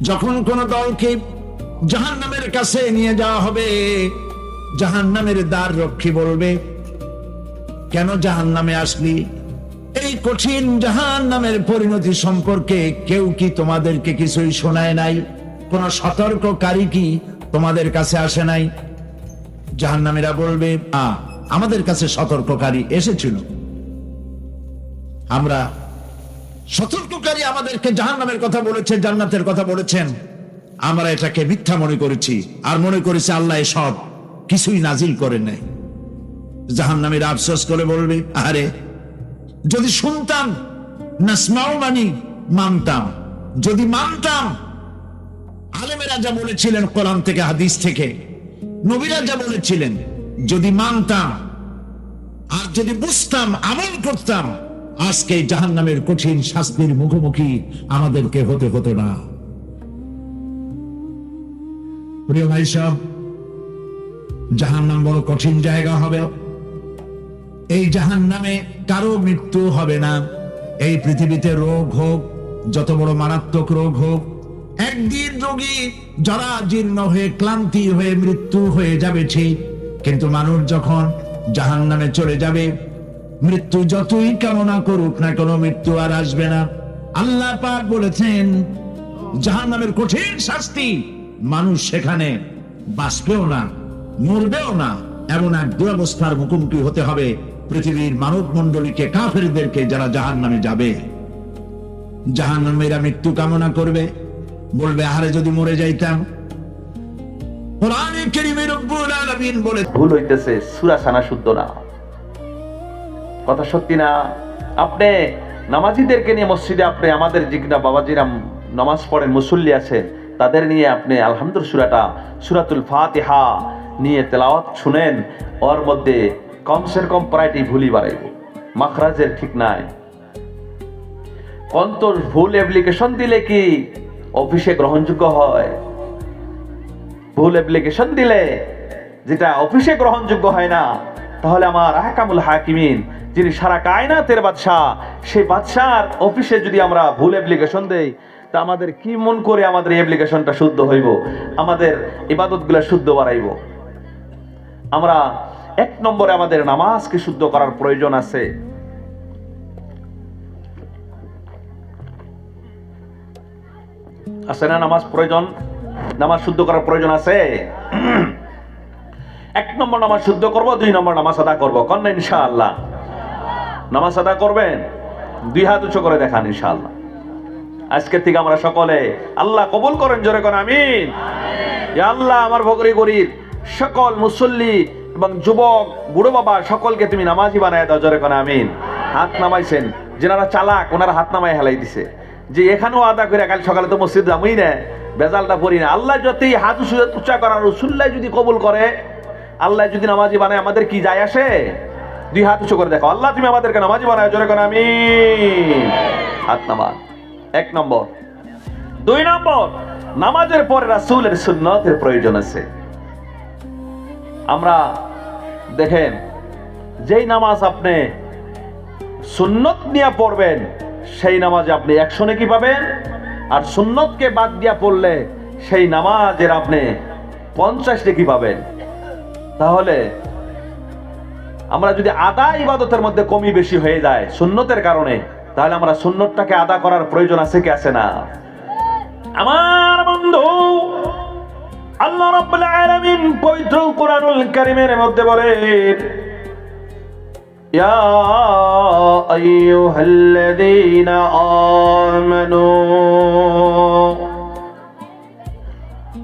যখন কোন দলকে জাহান্নামের কাছে নিয়ে যাওয়া হবে, জাহান্নামের দ্বার রক্ষী বলবে, কেন জাহান্নামে আসলি? এই কঠিন জাহান্নামের পরিণতি সম্পর্কে কেউ কি তোমাদেরকে কিছুই শোনায় নাই? কোন সতর্ককারী কি তোমাদের কাছে আসে নাই? জাহান্নামীরা বলবে, আমাদের কাছে সতর্ককারী এসেছিল, আমরা সতর্ককারী আমাদেরকে জাহান্নামের কথা বলেছে, জান্নাতের কথা বলেছেন, আমরা এটাকে মিথ্যা মনে করেছি আর মনে করেছি আল্লাহ সব কিছুই নাজিল করেন নাই। জাহান্নামীরা আফসোস করে বলবে, আরে যদি শুনতাম, নাসমাউ মানি মানতাম, যদি মানতাম, আলেমেরা যা বলেছিলেন কোরআন থেকে হাদিস থেকে, নবীরা যা বলেছিলেন, যদি মানতাম আর যদি বুঝতাম, আমল করতাম, আজকে জাহান্নামের কঠিন শাস্তির মুখোমুখি আমাদেরকে হতে হতো না। প্রিয় ভাই সব, জাহান্নাম বড় কঠিন জায়গা হবে। এই জাহান্নামে কারো মৃত্যু হবে না। এই পৃথিবীতে রোগ হোক, যত বড় মারাত্মক রোগ হোক, একদিন রোগী জরা জীর্ণ হয়ে ক্লান্তি হয়ে মৃত্যু হয়ে যাবে ঠিক, কিন্তু মানুষ যখন জাহান্নামে চলে যাবে, মৃত্যু যতই কামনা করুক না, কোনো মৃত্যু আর আসবে না। আল্লাহ পাক বলেছেন, জাহান্নামের কঠিন শাস্তি, মানুষ সেখানে বাঁচবেও না, মরবেও না, এমন এক দুরবস্থার মুখোমুখি হতে হবে পৃথিবীর মানব মণ্ডলীকে, কাফেরদেরকে, যারা জাহান্নামে যাবে। জাহান্নামীরা মৃত্যু কামনা করবে, বলবে, আরে যদি মরে যাইতাম। কোরআনে কারীমে রব্বুল আলামিন বলে, ভুল হইতেছে, সূরা সানা শুদ্ধ না, কথা সত্যি না। আপনি নামাজিদেরকে নিয়ে মসজিদে, আপনি আমাদের জিগনা বাবাজিরা নামাজ পড়েন, মুসল্লি আছেন, তাদের নিয়ে আপনি আলহামদুলিল্লাহ সূরাটা, সূরাতুল ফাতিহা নিয়ে তেলাওয়াত শুনেন, ওর মধ্যে কমসে কম প্রায়টি ভুলই বাড়াইব, মাখরাজের ঠিক নাই। কোন ভুল অ্যাপ্লিকেশন দিলে কি অফিসে গ্রহণযোগ্য হয়? ভুল অ্যাপ্লিকেশন দিলে যেটা অফিসে গ্রহণযোগ্য হয় না, তাহলে আমার আহকামুল হাকিমিন, যিনি সারা কায়নাতের বাদশাহ, সেই বাদশার অফিসে যদি আমরা ভুল অ্যাপ্লিকেশন দেই, তা আমাদের কি মন করে আমাদের অ্যাপ্লিকেশনটা শুদ্ধ হইব, আমাদের ইবাদতগুলো শুদ্ধ বাড়াইব? আমরা এক নম্বরে আমাদের নামাজকে শুদ্ধ করার প্রয়োজন আছে। আছে না নামাজ প্রয়োজন? নামাজ শুদ্ধ করার প্রয়োজন আছে। এক নম্বর নামাজ শুদ্ধ করব, 2 নম্বর নামাজ আদা করব। কন না ইনশাআল্লাহ? নামাজ আদা করবেন? 2 হাত উঁচু করে দেখান ইনশাআল্লাহ। আজকে থেকে আমরা সকলে, আল্লাহ কবুল করেন, জোরে কোন আমিন। ইয়া আল্লাহ, আমার ফকরি গরিব সকল মুসল্লি এবং যুবক বুড়ো বাবা সকলকে তুমি নামাজি বানায় দাও, জোরে কোন আমিন। হাত নামাইছেন, যারা চালাক ওনারা হাত নামায় হেলাই দিছে, যে এখানেও আদা করে কাল সকালে তো মসজিদ যাবই না, বেজালটা পড়ি না। আল্লাহ যদি হাত উঁচা করার রসুল্লাহ যদি কবুল করে, আল্লাহ যদি নামাজি বানায়, আমাদের কি যায় আসে? 2 হাত উঁচু করে দেখো, আল্লাহ তুমি আমাদেরকে নামাজি বানায়, জোরে কোন আমিন। হাত নামাজ 1 নম্বর। 2 নম্বর, নামাজের পরে রাসূলের সুন্নতের প্রয়োজন আছে। আমরা দেখেন, যেই নামাজ আপনি সুন্নত নিয়ে পড়বেন, সেই নামাজে আপনি 100 নেকি পাবেন, আর সুন্নতকে বাদ দিয়া পড়লে সেই নামাজের আপনি 50 নেকি পাবেন। তাহলে আমরা যদি আদা ইবাদতের মধ্যে কমি বেশি হয়ে যায় সুন্নতের কারণে, তাহলে আমরা সুন্নতটাকে আদা করার প্রয়োজন আছে কি আছে না? আমার বন্ধু, আল্লাহ রাব্বুল আলামিন পবিত্র কুরআনুল কারীমের মধ্যে বলেন, يا أيها الذين آمنوا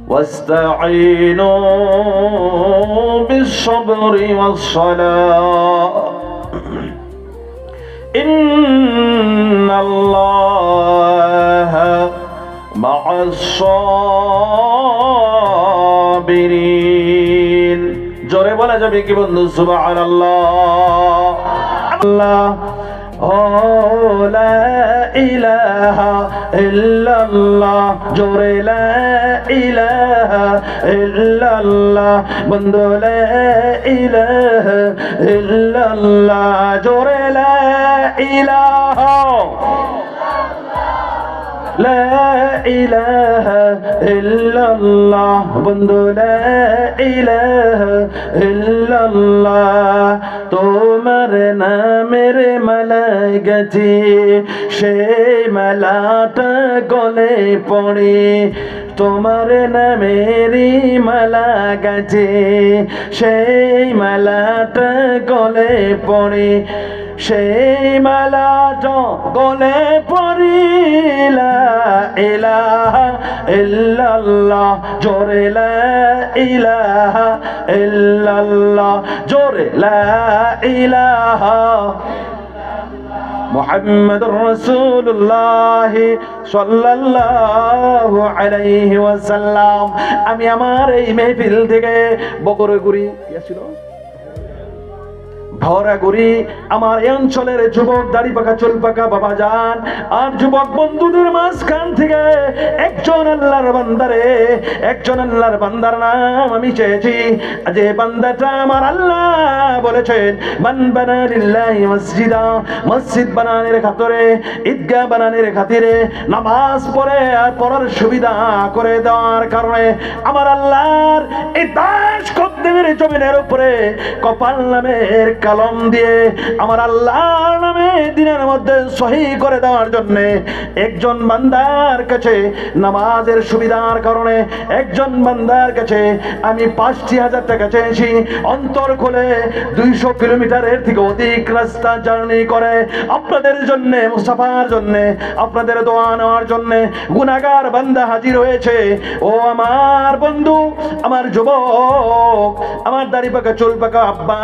واستعينوا بالصبر والصلاة إن الله مع الصابرين জোরে বলা যাবে কি বন্ধু সুবহানাল্লাহ আল্লাহ ও লা ইলাহা ইল্লাল্লাহ জোরে লা ইলাহা ইল্লাল্লাহ বন্ধু লা ইলাহা ইল্লাল্লাহ জোরে লা ইলাহা لا إله إلا الله বন্ধু لا إله إلا الله তোমার নামের মালায় গেছে সেই মালাটা গলে পড়ে তোমার নামেরই মালা গেছে সেই মালাটা গলে পড়ে সেই মালাটা গলে পড়িলা ইলাহা ইল্লাল্লাহ জোরে লা ইলাহা ইল্লাল্লাহ জোরে লা ইলাহা মুহাম্মাদুর রাসূলুল্লাহ সাল্লাল্লাহু আলাইহি ওয়াসাল্লাম। আমি আমার এই মেহফিল থেকে বকরগুড়ি ছিল ভরাগুড়ি আমার এই অঞ্চলের যুবক দাড়ি পাকা চুল পাকা বাবা যান আর যুবক বন্ধুদের মাঝখান থেকে একজন আল্লাহর বান্দার নাম আমি চেয়েছি যে বান্দাটা আমার আল্লাহ বলেছেন মান বানা লিল্লাহি মসজিদা মসজিদ বানানোর খাতিরে ঈদগাহ বানানোর খাতিরে নামাজ পড়ে আর পড়ার সুবিধা করে দেওয়ার কারণে আমার আল্লাহর এই 10 কদমের জমিনের উপরে কপাল নামের কলম দিয়ে আমার আল্লাহর নামে দিনের মধ্যে সহি করে দেওয়ার জন্য একজন বান্দার কাছে নামাজের সুবিধার কারণে একজন বান্দার কাছে আমি 5,000 টাকা চেয়েছি অন্তর খুলে 200 কিলোমিটারের থেকে অধিক রাস্তা জার্নি করে আপনাদের জন্য মুস্তাফার জন্য আপনাদের দোয়া নেওয়ার জন্য গুনাহগার বান্দা হাজির হয়েছে। ও আমার বন্ধু আমার যুবক আমার দাড়ি পাকা চুল পাকা আব্বা